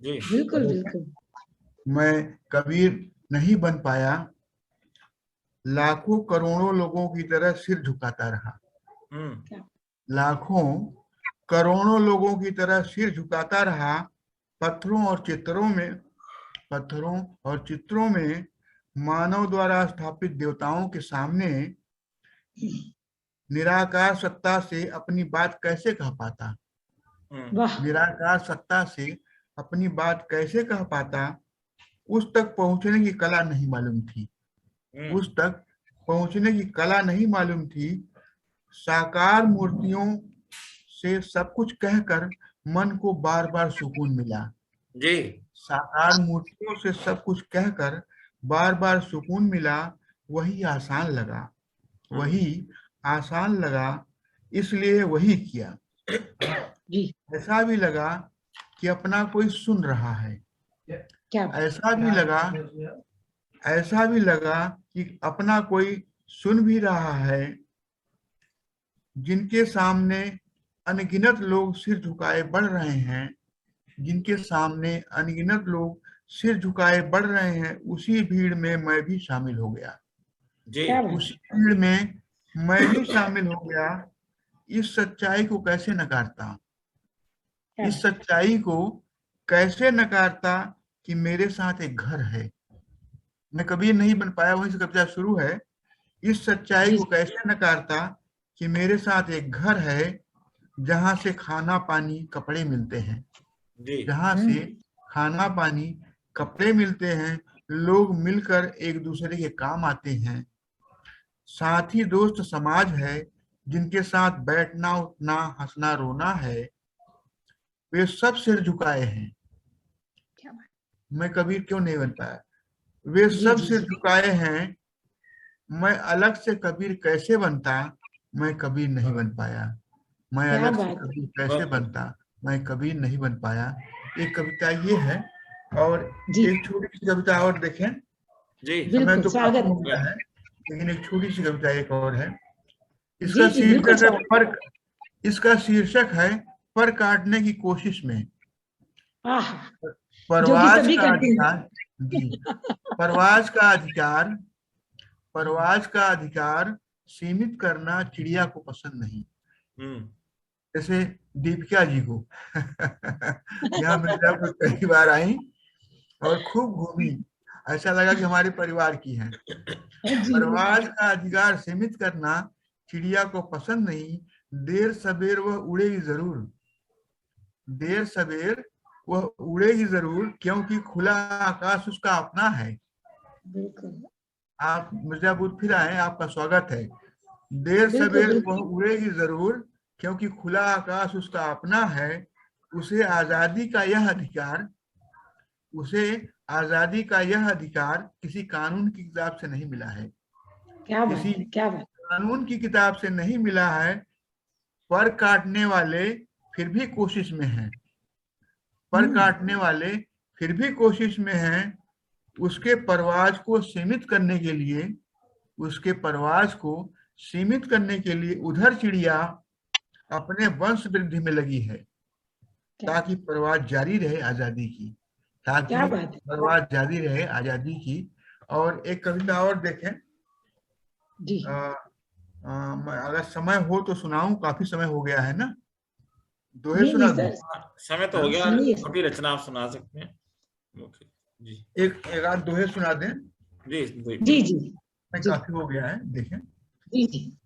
बिल्कुल बिल्कुल। मैं कबीर नहीं बन पाया, लाखों करोड़ों लोगों की तरह सिर झुकाता रहा। लाखों करोड़ों लोगों की तरह सिर झुकाता रहा। पत्थरों और चित्रों में मानव द्वारा स्थापित देवताओं के सामने निराकार सत्ता से अपनी बात कैसे कह पाता, निराकार सत्ता से अपनी बात कैसे कह पाता, उस तक पहुंचने की कला नहीं मालूम थी, उस तक पहुंचने की कला नहीं मालूम थी। साकार मूर्तियों से सब कुछ कहकर मन को बार बार सुकून मिला जी। साकार मूर्तियों से सब कुछ कहकर बार बार सुकून मिला, वही आसान लगा, वही आसान लगा, इसलिए वही किया। ऐसा भी लगा कि अपना कोई सुन रहा है, ऐसा भी लगा कि अपना कोई सुन भी रहा है। जिनके सामने अनगिनत लोग सिर झुकाए बढ़ रहे हैं, जिनके सामने अनगिनत लोग सिर झुकाए बढ़ रहे हैं, उसी भीड़ में मैं भी शामिल हो गया उसी भीड़ में मैं भी शामिल हो गया। इस सच्चाई को कैसे नकारता, इस सच्चाई को कैसे नकारता कि मेरे साथ एक घर है। मैं कभी नहीं बन पाया, वहीं से कविता शुरू है। इस सच्चाई को कैसे नकारता कि मेरे साथ एक घर है, जहां से खाना पानी कपड़े मिलते हैं, जहां से खाना पानी कपड़े मिलते हैं, लोग मिलकर एक दूसरे के काम आते हैं। साथी दोस्त समाज है, जिनके साथ बैठना उठना हंसना रोना है। वे सब सिर झुकाए हैं, मैं कबीर क्यों नहीं बन पाया। वे सब सिर झुकाए हैं, मैं अलग से कबीर कैसे बनता, मैं कबीर नहीं बन पाया। मैं अलग से कबीर कैसे बनता, मैं कबीर नहीं बन पाया। एक कविता ये है, और एक छोटी सी कविता और देखें जी। समय तो काफी हो गया है, लेकिन एक छोटी सी कविता एक और है। इसका शीर्षक है फर्क, इसका शीर्षक है पर काटने की कोशिश में। परवाज का अधिकार, परवाज का अधिकार सीमित करना चिड़िया को पसंद नहीं। जैसे दीपिका जी को यहाँ मिर्जापुर कई बार आई और खूब घूमी, ऐसा लगा कि हमारे परिवार की है। परवाज का अधिकार सीमित करना चिड़िया को पसंद नहीं। देर सवेर वह उड़ेगी जरूर, देर सवेर वह उड़ेगी जरूर, क्योंकि खुला आकाश उसका अपना है। आप मिर्जापुर फिर आए, आपका स्वागत है। देर सवेर वह उड़ेगी जरूर, क्योंकि खुला आकाश उसका अपना है। उसे आजादी का यह अधिकार, उसे आजादी का यह अधिकार किसी कानून की किताब से नहीं मिला है, किसी कानून की किताब से नहीं मिला है। पर काटने वाले फिर भी कोशिश में हैं, पर काटने वाले फिर भी कोशिश में हैं। उसके परवाज को सीमित करने के लिए, उसके परवाज को सीमित करने के लिए उधर चिड़िया अपने वंश वृद्धि में लगी है, ताकि परवाज जारी रहे आजादी की, ताकि परवाज जारी रहे आजादी की। और एक कविता और देखें जी। अगर समय हो तो सुनाऊं, काफी समय हो गया है ना, दोहे सुना दूं? समय तो हो गया, अपनी रचना आप सुना सकते हैं जी। एक आध दोहे सुना दें जी जी जी, काफी हो गया है, देखें जी जी।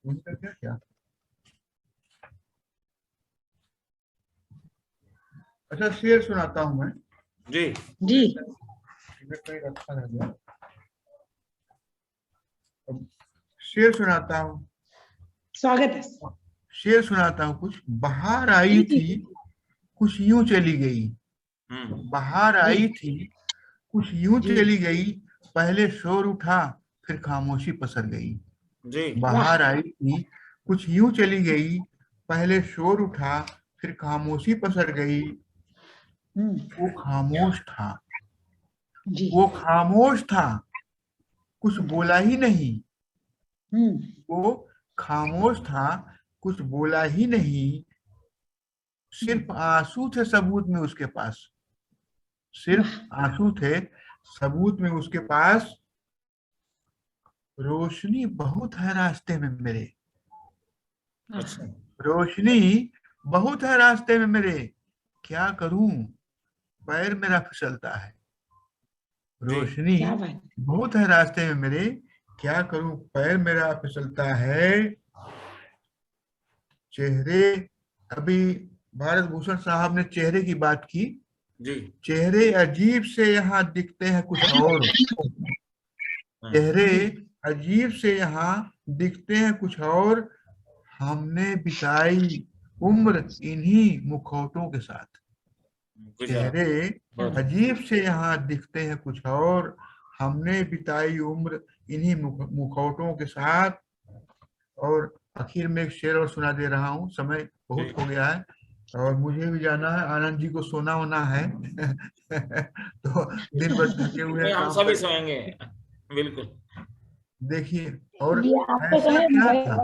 क्या अच्छा, शेर सुनाता हूं मैं जी जी। रखा रह गया, शेर सुनाता हूँ, स्वागत है। शेर सुनाता हूँ कुछ। बाहर आई थी कुछ यूं चली गई, बाहर आई थी कुछ यूं चली गई, पहले शोर उठा फिर खामोशी पसर गई। बाहर आई थी कुछ यूं चली गई, पहले शोर उठा फिर खामोशी पसर गई। वो खामोश था, वो खामोश था, कुछ बोला ही नहीं। वो खामोश था, कुछ बोला ही नहीं। सिर्फ आंसू थे सबूत में उसके पास, सिर्फ आंसू थे सबूत में उसके पास। रोशनी बहुत है रास्ते में मेरे, रोशनी बहुत है रास्ते में मेरे, क्या करूं पैर मेरा फिसलता है, रोशनी बहुत है रास्ते में मेरे, क्या करूं पैर मेरा फिसलता है। चेहरे, अभी भारत भूषण साहब ने चेहरे की बात की जी। चेहरे अजीब से यहाँ दिखते हैं कुछ और, चेहरे अजीब से यहाँ दिखते हैं कुछ और, हमने बिताई उम्र इन्हीं मुखौटों के साथ। चेहरे अजीब से यहाँ दिखते हैं कुछ और, हमने बिताई उम्र इन्हीं मुखौटों के साथ। और आखिर में एक शेर और सुना दे रहा हूँ, समय बहुत हो गया है और मुझे भी जाना है, आनंद जी को सोना होना है तो दिन भर थके हुए हम सभी सोएंगे बिल्कुल। देखिए, और ऐसा क्या था,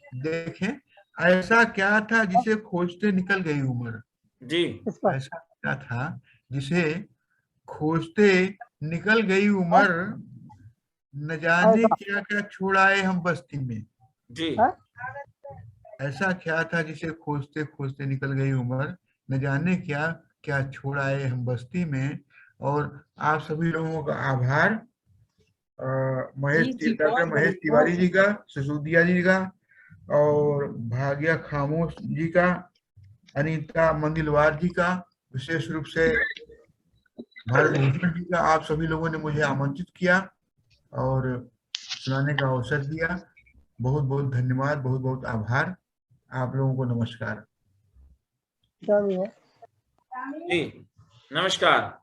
देखें ऐसा क्या था जिसे खोजते निकल गई उम्र जी। ऐसा क्या था जिसे खोजते निकल गई उम्र, न जाने क्या क्या छोड़ाए हम बस्ती में जी। ऐसा क्या था जिसे खोजते खोजते निकल गई उम्र, न जाने क्या क्या छोड़ाए हम बस्ती में। और आप सभी लोगों का आभार, डॉक्टर महेश तिवारी जी का, सिसोदिया जी का, और भाग्या खामोश जी का, अनीता मंगिलवार जी का, विशेष रूप से भारत भूषण जी का। आप सभी लोगों ने मुझे आमंत्रित किया और सुनाने का अवसर दिया, बहुत बहुत धन्यवाद, बहुत बहुत आभार। आप लोगों को नमस्कार जी, नमस्कार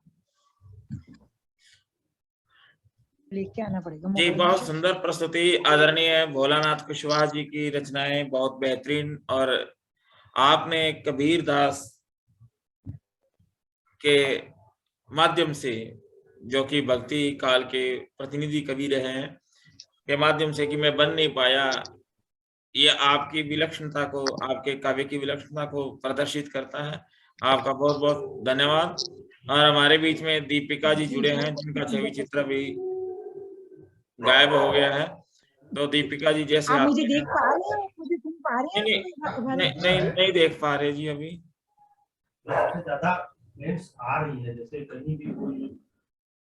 लेके आना पड़ेगा जी। बहुत सुंदर प्रस्तुति, आदरणीय भोलानाथ कुशवाहा जी की रचनाएं बहुत बेहतरीन, और आपने कबीर दास के माध्यम से, जो कि भक्ति काल के प्रतिनिधि कवि रहे हैं, के माध्यम से कि मैं बन नहीं पाया, ये आपकी विलक्षणता को, आपके काव्य की विलक्षणता को प्रदर्शित करता है। आपका बहुत बहुत धन्यवाद। और हमारे बीच में दीपिका जी जुड़े हैं, जिनका छवि चित्र भी गायब हो गया है। तो दीपिका जी जैसे आप मुझे देख पा रहे हैं, मुझे सुन पा रहे हैं? नहीं देख पा रहे जी अभी। ज्यादा लेंस आ रही है, जैसे कहीं भी कोई,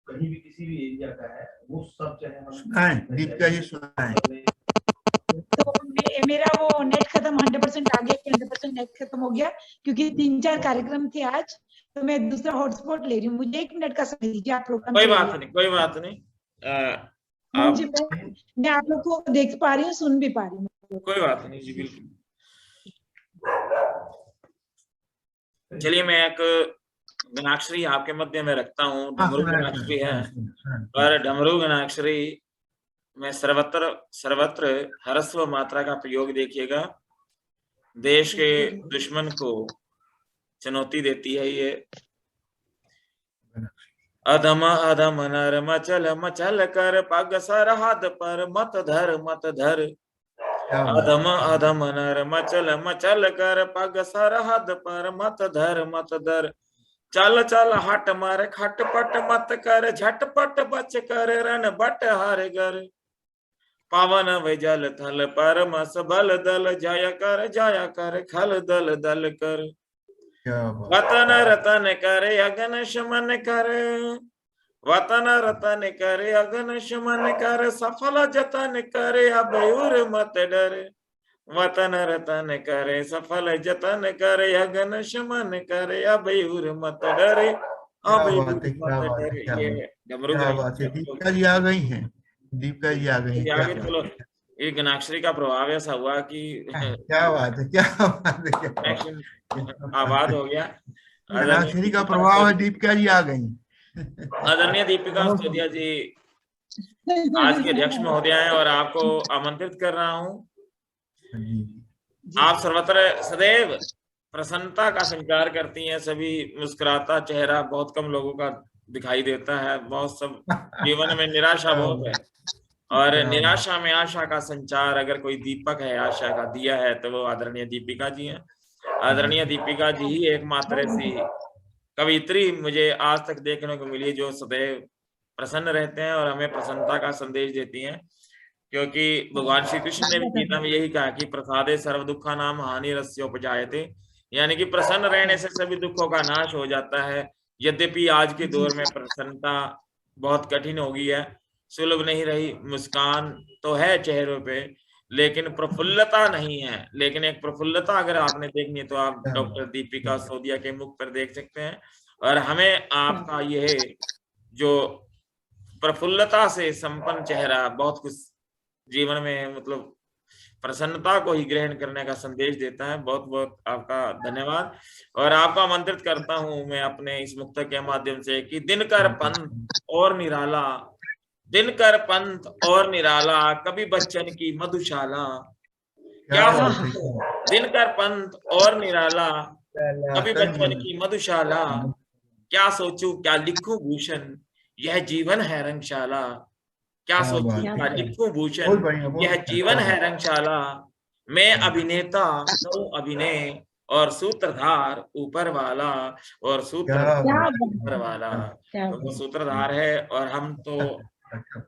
कहीं भी किसी भी एरिया का है, वो सब चाहे हम दीपिका जी सुनाएं। तो मेरा वो नेट खत्म 100% आ गया, 100% नेट खत्म हो गया, क्योंकि 3-4 कार्यक्रम थे आज, तो मैं दूसरा हॉटस्पॉट ले रही हूँ। मुझे 1 मिनट का समय दीजिए, आप प्रोग्राम। कोई बात नहीं। मैं आप लोग को देख पा रही हूँ, सुन भी पा रही हूँ। कोई बात नहीं जी, बिल्कुल। चलिए, मैं एक गणाक्षरी आपके मध्य में रखता हूँ। डमरू गणाक्षरी है, पर डमरू गणाक्षरी में सर्वत्र ह्रस्व मात्रा का प्रयोग देखिएगा। देश के दुश्मन को चुनौती देती है ये। अधम अधम नर मचल मचल कर पग सरहद पर मत धर मत धर। अधम अधम नर मचल मचल कर पग सरहद पर मत धर मत धर। चल चल हट मार खटपट मत कर, झटपट बच कर रण बट हार गर। पावन विजल थल पर मस बल दल, जय कर खल दल दल कर। वतन रतन करे अगन शमन कर, वतन रतन करे अगन शमन कर। सफल जतन करे अबयूर मत डर। वतन रतन करे सफल जतन करे अगन शमन करे अबयूर मत डरे। दीपिका जी आ गई हैं, दीपिका जी आ गई हैं। चलो, ये गणाक्षरी का प्रभाव ऐसा हुआ कि क्या बात है, क्या बात है, आबाद हो गया। गणाक्षरी का प्रभाव है, दीपिका जी आ गई। आदरणीय दीपिका सिसोदिया जी आज के अध्यक्ष महोदय हैं, और आपको आमंत्रित कर रहा हूँ। आप सर्वत्र सदैव प्रसन्नता का संचार करती हैं, सभी मुस्कुराता चेहरा बहुत कम लोगों का दिखाई देता है। बहुत सब जीवन में निराशा बहुत है, और निराशा में आशा का संचार अगर कोई दीपक है, आशा का दिया है, तो वो आदरणीय दीपिका जी हैं। आदरणीय दीपिका जी ही एकमात्र ऐसी कवियत्री मुझे आज तक देखने को मिली जो सदैव प्रसन्न रहते हैं और हमें प्रसन्नता का संदेश देती हैं। क्योंकि भगवान श्री कृष्ण ने भी गीता में यही कहा कि प्रसादे सर्व दुखा नाम हानि रस्योपजायते, यानी कि प्रसन्न रहने से सभी दुखों का नाश हो जाता है। यद्यपि आज के दौर में प्रसन्नता बहुत कठिन हो गई है, सुलभ नहीं रही। मुस्कान तो है चेहरों पे, लेकिन प्रफुल्लता नहीं है। लेकिन एक प्रफुल्लता अगर आपने देखनी है तो आप डॉक्टर दीपिका सोदिया के मुख पर देख सकते हैं। और हमें आपका यह जो प्रफुल्लता से संपन्न चेहरा बहुत कुछ जीवन में मतलब प्रसन्नता को ही ग्रहण करने का संदेश देता है। बहुत बहुत आपका धन्यवाद। और आपको आमंत्रित करता हूं मैं अपने इस मुक्तक के माध्यम से कि दिनकर पंथ और निराला, दिनकर पंथ और निराला, कभी बच्चन की मधुशाला। क्या दिनकर पंथ और निराला, कभी बच्चन की मधुशाला, क्या सोचूं क्या लिखूं भूषण, यह जीवन है रंगशाला। क्या सोचूं क्या लिखूं भूषण, यह जीवन है रंगशाला। मैं अभिनेता हूँ अभिनय, और सूत्रधार ऊपर वाला, और सूत्रधार ऊपर वाला। तो वो सूत्रधार है और हम तो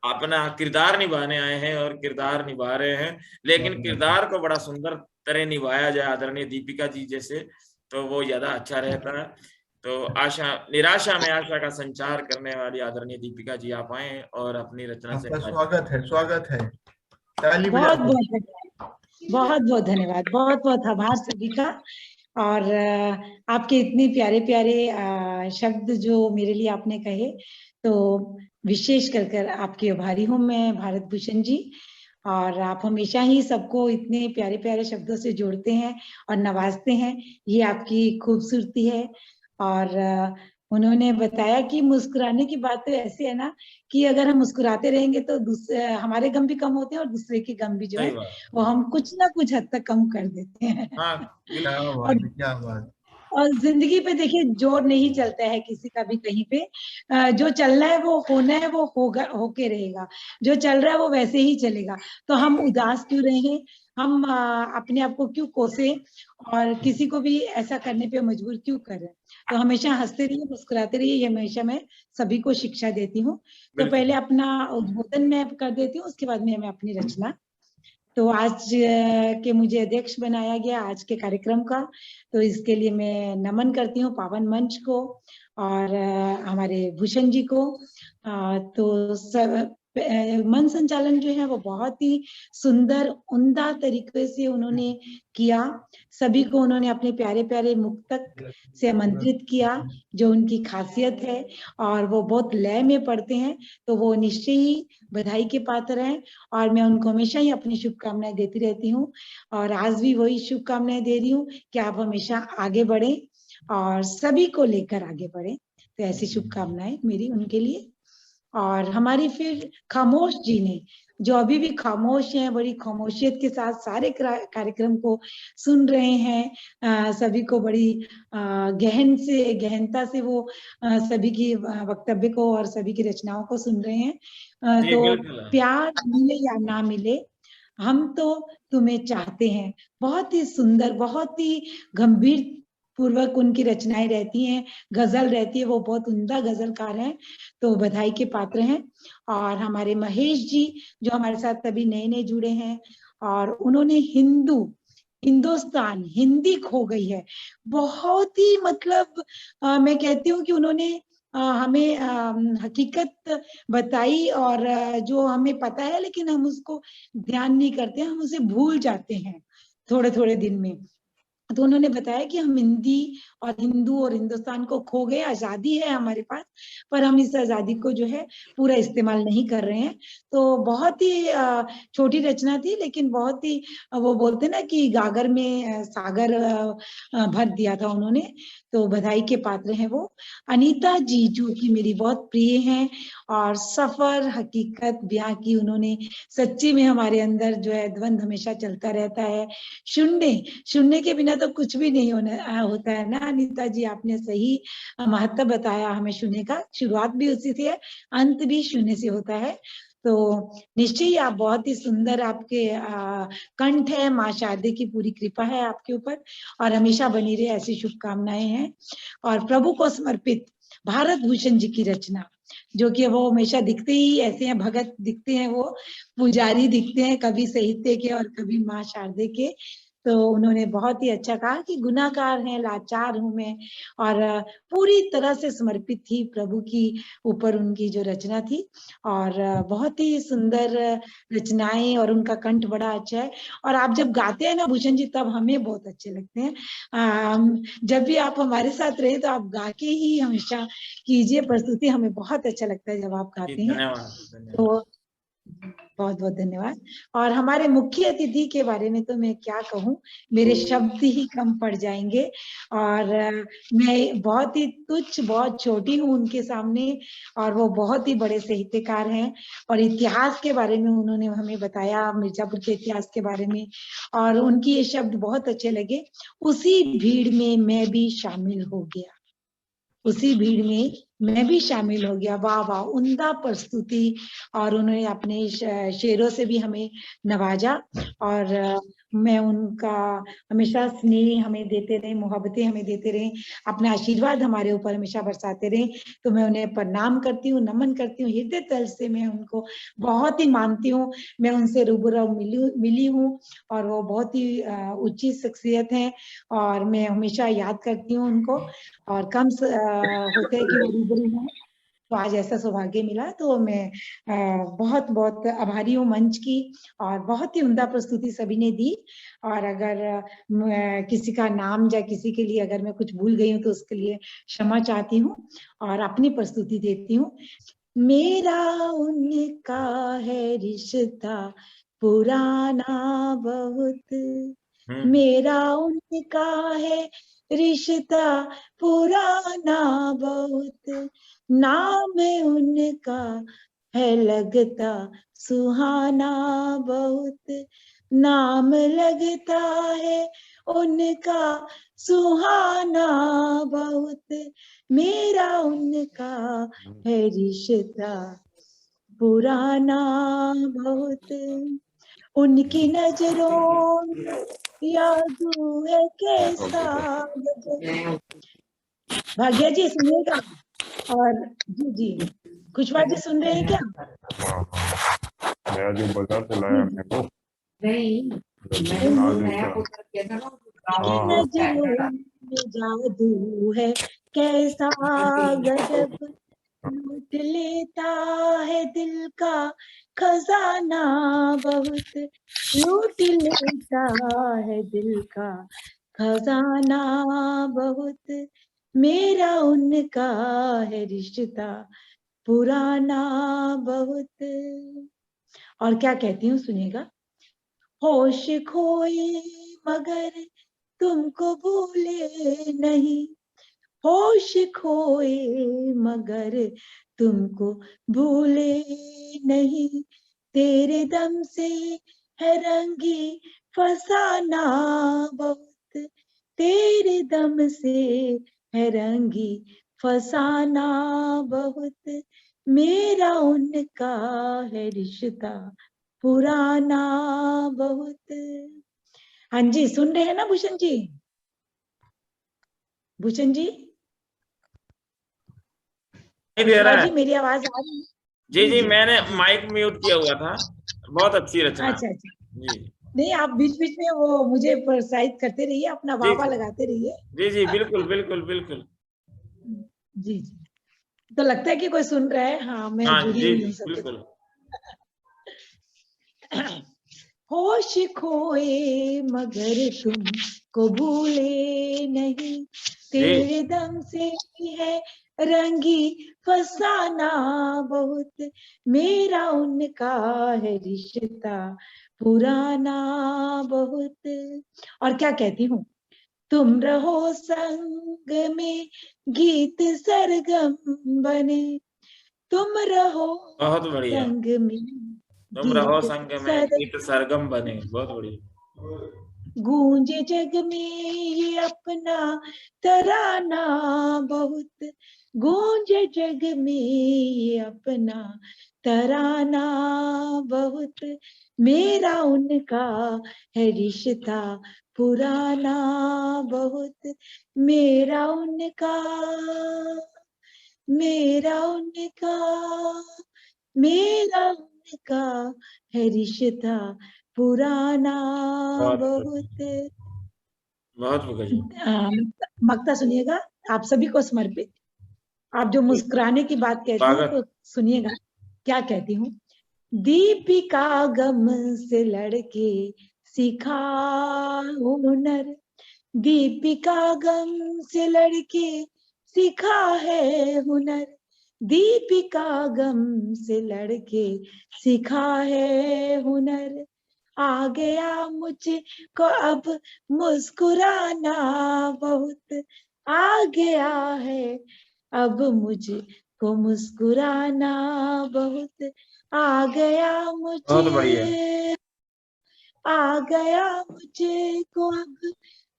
अपना किरदार निभाने आए हैं और किरदार निभा रहे हैं। लेकिन किरदार को बड़ा सुंदर तरह निभाया जाए आदरणीय दीपिका जी जैसे, तो वो ज्यादा अच्छा रहता है। तो आशा निराशा में आशा का संचार करने वाली आदरणीय दीपिका जी आप आए और अपनी रचना से स्वागत है, स्वागत है। बहुत बहुत धन्यवाद, बहुत बहुत आभार सभी का। और आपके इतने प्यारे प्यारे शब्द जो मेरे लिए आपने कहे, तो विशेष कर आपकी आभारी हूँ मैं भारत भूषण जी। और आप हमेशा ही सबको इतने प्यारे प्यारे शब्दों से जोड़ते हैं और नवाजते हैं, ये आपकी खूबसूरती है। और उन्होंने बताया कि मुस्कुराने की बात तो ऐसी है ना कि अगर हम मुस्कुराते रहेंगे तो हमारे गम भी कम होते हैं और दूसरे के गम भी जो है वो हम कुछ ना कुछ हद तक कम कर देते हैं। और जिंदगी पे देखिए जोर नहीं चलता है किसी का भी कहीं पे। जो चलना है वो होना है, वो होगा, होके रहेगा। जो चल रहा है वो वैसे ही चलेगा। तो हम उदास क्यों रहें, हम अपने आप को क्यों कोसे और किसी को भी ऐसा करने पे मजबूर क्यों करें। तो हमेशा हंसते रहिए, मुस्कुराते रहिए, ये हमेशा मैं सभी को शिक्षा देती हूँ। तो पहले अपना उद्बोधन मैं कर देती हूँ, उसके बाद में मैं अपनी रचना। तो आज के मुझे अध्यक्ष बनाया गया आज के कार्यक्रम का, तो इसके लिए मैं नमन करती हूँ पावन मंच को और हमारे भूषण जी को। तो मन संचालन जो है वो बहुत ही सुंदर उम्दा तरीके से उन्होंने किया। सभी को उन्होंने अपने प्यारे प्यारे मुक्तक से आमंत्रित किया, जो उनकी खासियत है, और वो बहुत लय में पढ़ते हैं, तो वो निश्चय ही बधाई के पात्र हैं। और मैं उनको हमेशा ही अपनी शुभकामनाएं देती रहती हूँ, और आज भी वही शुभकामनाएं दे रही हूँ कि आप हमेशा आगे बढ़े और सभी को लेकर आगे बढ़े। तो ऐसी शुभकामनाएं मेरी उनके लिए। और हमारी फिर खामोश जी ने, जो अभी भी खामोश हैं, बड़ी खामोशियत के साथ सारे कार्यक्रम को सुन रहे हैं, सभी को बड़ी गहनता से वो सभी की वक्तव्य को और सभी की रचनाओं को सुन रहे हैं। तो प्यार मिले या ना मिले, हम तो तुम्हें चाहते हैं। बहुत ही सुंदर, बहुत ही गंभीर पूर्वक उनकी रचनाएं रहती हैं, गजल रहती है, वो बहुत उम्दा गजलकार हैं, तो बधाई के पात्र हैं। और हमारे महेश जी जो हमारे साथ अभी नए नए जुड़े हैं, और उन्होंने हिंदुस्तान हिंदी खो गई है, बहुत ही मतलब मैं कहती हूँ कि उन्होंने हमें हकीकत बताई, और जो हमें पता है लेकिन हम उसको ध्यान नहीं करते, हम उसे भूल जाते हैं थोड़े थोड़े दिन में। तो उन्होंने बताया कि हम हिंदी और हिंदू और हिंदुस्तान को खो गए। आजादी है हमारे पास, पर हम इस आजादी को जो है पूरा इस्तेमाल नहीं कर रहे हैं। तो बहुत ही छोटी रचना थी, लेकिन बहुत ही वो बोलते ना कि गागर में सागर भर दिया था उन्होंने। तो बधाई के पात्र हैं वो। अनीता जी जो कि मेरी बहुत प्रिय हैं, और सफर हकीकत ब्याह की उन्होंने सच्ची में हमारे अंदर जो है द्वंद हमेशा चलता रहता है। शून्य के बिना तो कुछ भी नहीं होता है ना अनीता जी, आपने सही महत्व बताया हमें शून्य का। शुरुआत भी उसी से है, अंत भी शून्य से होता है। तो निश्चय ही आप बहुत ही सुंदर, आपके कंठ है, माँ शारदे की पूरी कृपा है आपके ऊपर, और हमेशा बनी रहे, ऐसी शुभकामनाएं हैं। और प्रभु को समर्पित भारत भूषण जी की रचना, जो कि वो हमेशा दिखते ही ऐसे हैं, भगत दिखते हैं, वो पुजारी दिखते हैं, कभी साहित्य के और कभी माँ शारदे के। तो उन्होंने बहुत ही अच्छा कहा कि गुनाहगार हैं, लाचार हूं मैं, और पूरी तरह से समर्पित थी प्रभु की ऊपर उनकी जो रचना थी, और बहुत ही सुंदर रचनाएं, और उनका कंठ बड़ा अच्छा है। और आप जब गाते हैं ना भूषण जी, तब हमें बहुत अच्छे लगते हैं। जब भी आप हमारे साथ रहे तो आप गा के ही हमेशा कीजिए प्रस्तुति, हमें बहुत अच्छा लगता है जब आप गाते हैं। तो बहुत बहुत धन्यवाद। और हमारे मुख्य अतिथि के बारे में तो मैं क्या कहूँ, मेरे शब्द ही कम पड़ जाएंगे, और मैं बहुत ही तुच्छ, बहुत छोटी हूँ उनके सामने, और वो बहुत ही बड़े साहित्यकार हैं, और इतिहास के बारे में उन्होंने हमें बताया, मिर्जापुर के इतिहास के बारे में, और उनकी ये शब्द बहुत अच्छे लगे। उसी भीड़ में मैं भी शामिल हो गया, उसी भीड़ में मैं भी शामिल हो गया। वाह वाह, उम्दा प्रस्तुति, और उन्होंने अपने शेरों से भी हमें नवाजा, और मैं उनका हमेशा स्नेह हमें देते रहे, मोहब्बतें हमें देते रहे, अपना आशीर्वाद हमारे ऊपर हमेशा बरसाते रहे। तो मैं उन्हें प्रणाम करती हूँ, नमन करती हूँ, हृदय तल से मैं उनको बहुत ही मानती हूँ। मैं उनसे रूबरू मिली हूँ, और वो बहुत ही ऊंची शख्सियत है, और मैं हमेशा याद करती हूँ उनको, और कम होते हैं कि वो रूबरू हैं। तो आज ऐसा सौभाग्य मिला, तो मैं बहुत बहुत आभारी हूँ मंच की, और बहुत ही उम्दा प्रस्तुति सभी ने दी। और अगर किसी का नाम या किसी के लिए अगर मैं कुछ भूल गई हूँ तो उसके लिए क्षमा चाहती हूँ, और अपनी प्रस्तुति देती हूँ। मेरा उनका है रिश्ता पुराना बहुत, मेरा उनका है रिश्ता पुराना बहुत, नाम उनका है लगता सुहाना बहुत, नाम लगता है उनका सुहाना बहुत, मेरा उनका है रिश्ता पुराना बहुत, उनकी नजरों यादू है कैसा गजब। भाग्या जी सुनिएगा, और जी जी खुशबा जी सुन रहे हैं क्या? नया जो बाजार से लाया मैं वो नजरों में जादू है कैसा गजब, लूट लेता है दिल का खजाना बहुत, लूट लेता है दिल का खजाना बहुत, मेरा उनका है रिश्ता पुराना बहुत। और क्या कहती हूँ सुनिएगा। होश खोए मगर तुमको भूले नहीं, होश खोए मगर तुमको भूले नहीं, तेरे दम से है रंगी फसाना बहुत, तेरे दम से है रंगी फसाना बहुत, मेरा उनका है रिश्ता पुराना बहुत। हाँ जी, सुन रहे हैं ना भूषण जी? भूषण जी, दे रहा है जी मेरी आवाज आ रही है? जी जी, मैंने माइक म्यूट किया हुआ था। बहुत अच्छी रचना। अच्छा अच्छा जी, नहीं, आप बीच बीच में वो मुझे प्रोत्साहित करते रहिए, अपना वाह लगाते रहिए। जी जी, बिल्कुल बिल्कुल बिल्कुल। जी जी, तो लगता है कि कोई सुन रहा है। हाँ, मैं जुड़ी हुई हूँ सबके साथ। होश खोए मगर तुमको भूले नहीं, तेरे दम से है रंगी फसाना बहुत, मेरा उनका है रिश्ता पुराना बहुत। और क्या कहती हूँ, तुम रहो संग में गीत सरगम बने, तुम रहो बहुत बढ़िया, संग में तुम रहो संग में गीत सरगम बने। बहुत बढ़िया। गूंजे जग में ये अपना तराना बहुत, गूंजे जग में ये अपना तराना बहुत, मेरा उनका है रिश्ता पुराना बहुत, मेरा उनका, मेरा उनका, मेरा उनका है रिश्ता पुराना बहुत। मक्ता सुनिएगा, आप सभी को समर्पित। आप जो मुस्कुराने की बात कहती हैं तो सुनिएगा क्या कहती हूँ। दीपिका गम से लड़के सीखा हुनर, दीपिका गम से लड़के सीखा है हुनर, दीपिका गम से लड़के सीखा है हुनर, आ गया मुझको अब मुस्कुराना बहुत, आ गया है अब मुझको मुस्कुराना बहुत, आ गया मुझे, आ गया मुझको अब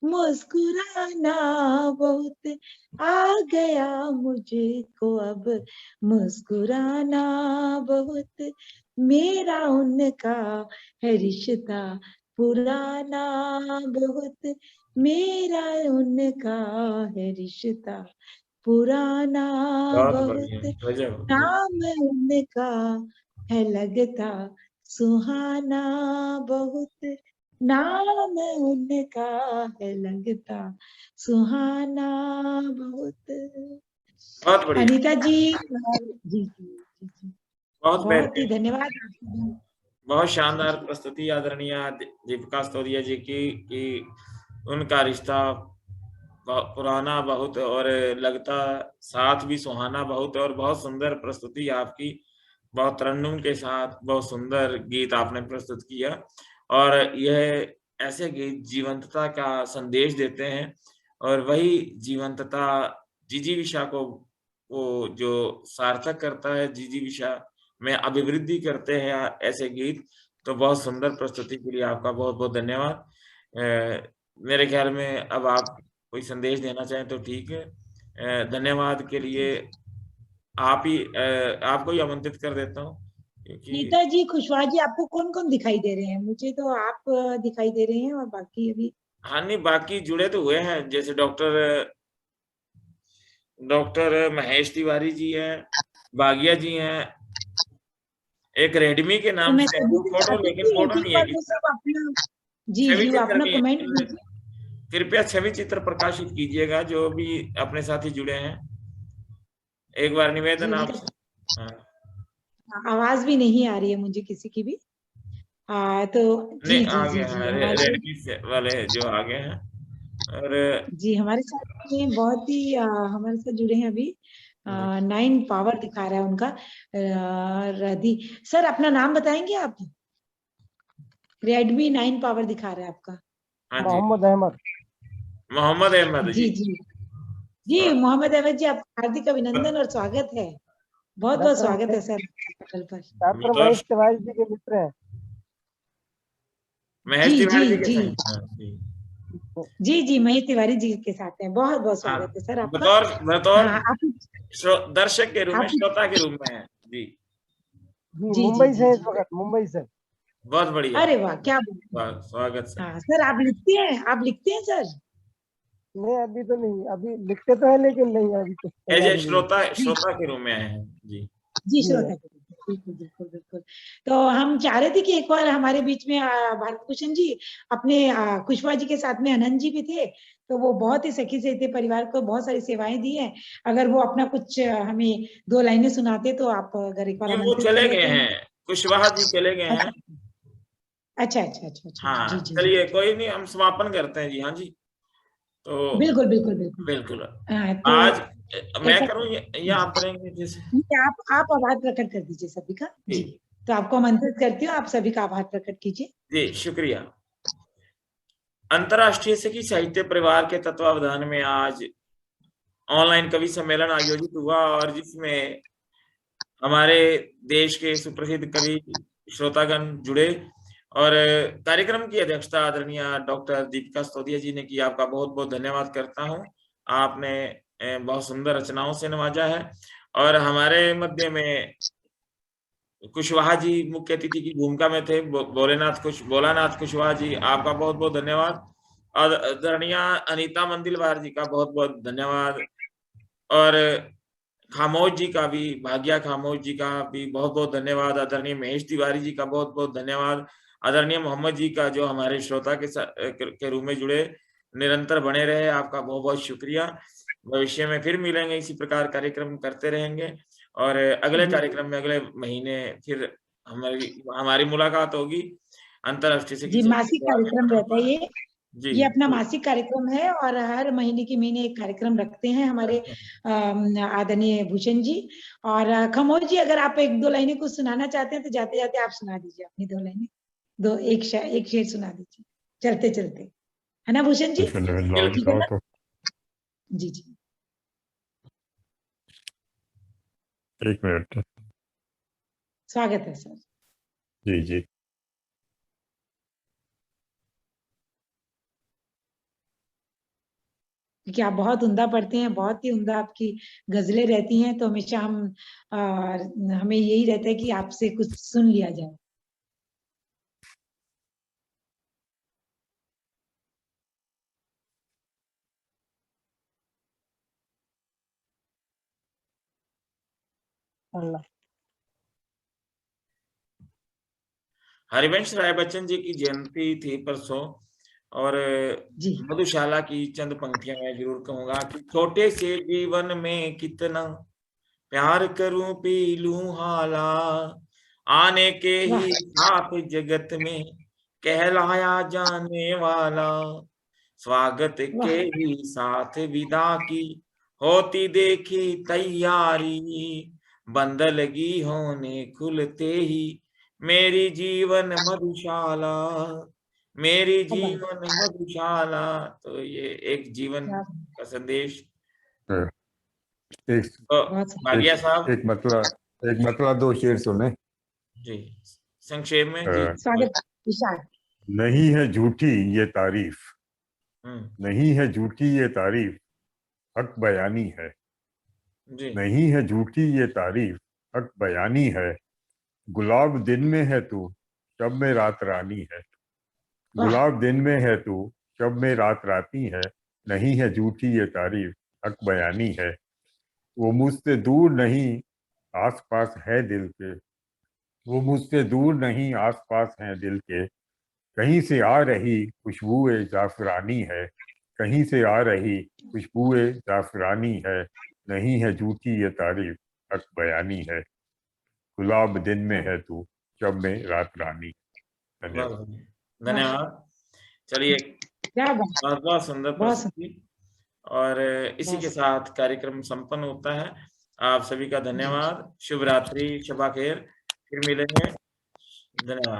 मुस्कुराना बहुत, आ गया मुझको अब मुस्कुराना बहुत, मेरा उनका है रिश्ता पुराना बहुत, मेरा उनका है रिश्ता पुराना बहुत, नाम उनका है लगता सुहाना बहुत, नाम उनका है लगता सुहाना बहुत। अनीता जी, जी बहुत ही धन्यवाद। बहुत शानदार प्रस्तुति आदरणीय दीपिका स्तोदिया जी की, कि उनका रिश्ता पुराना बहुत और लगता साथ भी सुहाना बहुत, और बहुत सुंदर प्रस्तुति आपकी, बहुत तरन्नुम के साथ बहुत सुंदर गीत आपने प्रस्तुत किया, और यह ऐसे गीत जीवंतता का संदेश देते हैं, और वही जीवंतता जिजीविषा को वो जो सार्थक करता है, जिजीविषा में अभिवृद्धि करते हैं ऐसे गीत। तो बहुत सुंदर प्रस्तुति के लिए आपका बहुत बहुत धन्यवाद। मेरे ख्याल में अब आप कोई संदेश देना चाहें तो ठीक है। धन्यवाद के लिए आपको ही आमंत्रित कर देता हूँ। नीता जी, खुशवाहा जी, आपको कौन कौन दिखाई दे रहे हैं? मुझे तो आप दिखाई दे रहे हैं, और बाकी अभी हाँ नहीं, बाकी जुड़े तो हुए हैं, जैसे डॉक्टर महेश तिवारी जी हैं, बागिया जी हैं, एक रेडमी के नाम से फोटो, लेकिन फोटो नहीं है जी जी अपना कमेंट कीजिए। कृपया छवि चित्र प्रकाशित कीजिएगा जो भी अपने साथी जुड़े हैं, एक बार निवेदन आपसे। आवाज भी नहीं आ रही है मुझे किसी की भी। तो जी आ गए हैं रेडमी वाले जो आ गए हैं, और जी हमारे साथ में बहुत ही हमारे साथ जुड़े हैं अभी। 9 पावर दिखा रहा है उनका। रदी सर, अपना नाम बताएंगे आप? रेडमी 9 पावर दिखा रहा है आपका। मोहम्मद अहमद। मोहम्मद अहमद जी जी जी मोहम्मद अहमद जी, आपका हार्दिक अभिनंदन और स्वागत है। बहुत बहुत स्वागत है सर पटल पर। डॉक्टर महेश तिवारी जी के मित्र हैं। महेश तिवारी जी के जी जी महेश तिवारी जी के साथ हैं। बहुत बहुत स्वागत है सर आपका। बतौर दर्शक के रूप में, श्रोता के रूप में है जी। मुंबई से इस वक्त, मुंबई से। बहुत बढ़िया। अरे वाह, क्या स्वागत सर। हाँ सर, आप लिखते हैं? आप लिखते हैं सर? नहीं, अभी तो नहीं, अभी लिखते तो है लेकिन नहीं अभी तो। श्रोता के रूप में आए हैं जी। जी श्रोता, बिल्कुल बिल्कुल बिल्कुल। तो हम चाह रहे थे कि एक बार हमारे बीच में भारत भूषण जी, अपने खुशवाहा जी के साथ में अनंत जी भी थे, तो वो बहुत ही सखी से थे, परिवार को बहुत सारी सेवाएं दी हैं। अगर वो अपना कुछ हमें 2 लाइनें सुनाते तो आप अगर एक बार। वो चले गए हैं, खुशवाहा जी चले गए हैं। अच्छा अच्छा अच्छा अच्छा। हाँ चलिए, कोई नहीं, हम समापन करते हैं जी। हाँ जी, तो बिल्कुल बिल्कुल बिल्कुल बिल्कुल। तो आज मैं करूँ या आप करेंगे? जैसे आप आभार प्रकट कर दीजिए सभी का जी। तो आपको आमंत्रित करती हूँ, आप सभी का आभार प्रकट कीजिए। जी शुक्रिया। अंतर्राष्ट्रीय सखी साहित्य परिवार के तत्वावधान में आज ऑनलाइन कवि सम्मेलन आयोजित हुआ, और जिसमें हमारे देश के सुप्रसिद्ध कवि श्रोतागण जुड़े, और कार्यक्रम की अध्यक्षता आदरणीय डॉक्टर दीपिका स्तोदिया जी ने की। आपका बहुत बहुत धन्यवाद करता हूं। आपने बहुत सुंदर रचनाओं से नवाजा है, और हमारे मध्य में खुशवाहा जी मुख्य अतिथि की भूमिका में थे। भोलानाथ खुशवाहा जी, आपका बहुत बहुत धन्यवाद। और आदरणीय अनीता मंदिलवार जी का बहुत बहुत धन्यवाद, और खामोश जी का भी, भाग्या खामोश जी का भी बहुत बहुत धन्यवाद। आदरणीय महेश तिवारी जी का बहुत बहुत धन्यवाद, आदरणीय मोहम्मद जी का जो हमारे श्रोता के रूप में जुड़े, निरंतर बने रहे। आपका बहुत बहुत शुक्रिया। भविष्य में फिर मिलेंगे, इसी प्रकार कार्यक्रम करते रहेंगे और अगले कार्यक्रम में अगले महीने फिर हमारी मुलाकात होगी। अंतर्राष्ट्रीय जी, मासिक कार्यक्रम रहता है जी, ये अपना मासिक कार्यक्रम है और हर महीने के महीने एक कार्यक्रम रखते हैं हमारे आदरणीय भूषण जी। और खमोज जी, अगर आप 1-2 लाइनें कुछ सुनाना चाहते हैं तो जाते जाते आप सुना दीजिए अपनी 2 लाइनें, एक शेर सुना दीजिए चलते चलते, है ना भूषण जी? ठीक है ना? जी जी, 1 मिनट। स्वागत है सर। जी जी। क्योंकि आप बहुत उम्दा पढ़ते हैं, बहुत ही उम्दा आपकी गजलें रहती हैं, तो हमेशा हमें यही रहता है कि आपसे कुछ सुन लिया जाए। अल्लाह। हरिवंश राय बच्चन जी की जयंती थी परसों और मधुशाला की चंद पंक्तियां मैं जरूर कहूंगा कि छोटे से जीवन में कितना प्यार करूं पी लूं हाला, आने के ही साथ जगत में कहलाया जाने वाला, स्वागत के ही साथ विदा की होती देखी तैयारी, बंद लगी होने खुलते ही मेरी जीवन मधुशाला, मेरी जीवन मधुशाला। तो ये एक जीवन का संदेश। भागिया साहब, एक मतलब 2 शेर सुने जी, संक्षेप में जी। नहीं है झूठी ये तारीफ, नहीं है झूठी ये तारीफ, हक बयानी है। नहीं है झूठी ये तारीफ, हक बयानी है। गुलाब दिन में है तू, शब में रात रानी है। गुलाब दिन में है तू, शब में रात राती है। नहीं है झूठी ये तारीफ, हक बयानी है। वो मुझसे दूर नहीं आस पास है दिल के, वो मुझसे दूर नहीं आस पास है दिल के। कहीं से आ रही खुशबुए जाफरानी है, कहीं से आ रही खुशबुए जाफरानी है। नहीं है झूठी ये तारीफ, हक बयानी है। गुलाब दिन में है तू, शब में रात रानी। धन्यवाद। धन्यवाद। चलिए, बहुत बहुत सुंदर प्रस्तुति और इसी के साथ कार्यक्रम संपन्न होता है। आप सभी का धन्यवाद। शुभ रात्रि, शबा खैर, फिर मिलेंगे। धन्यवाद।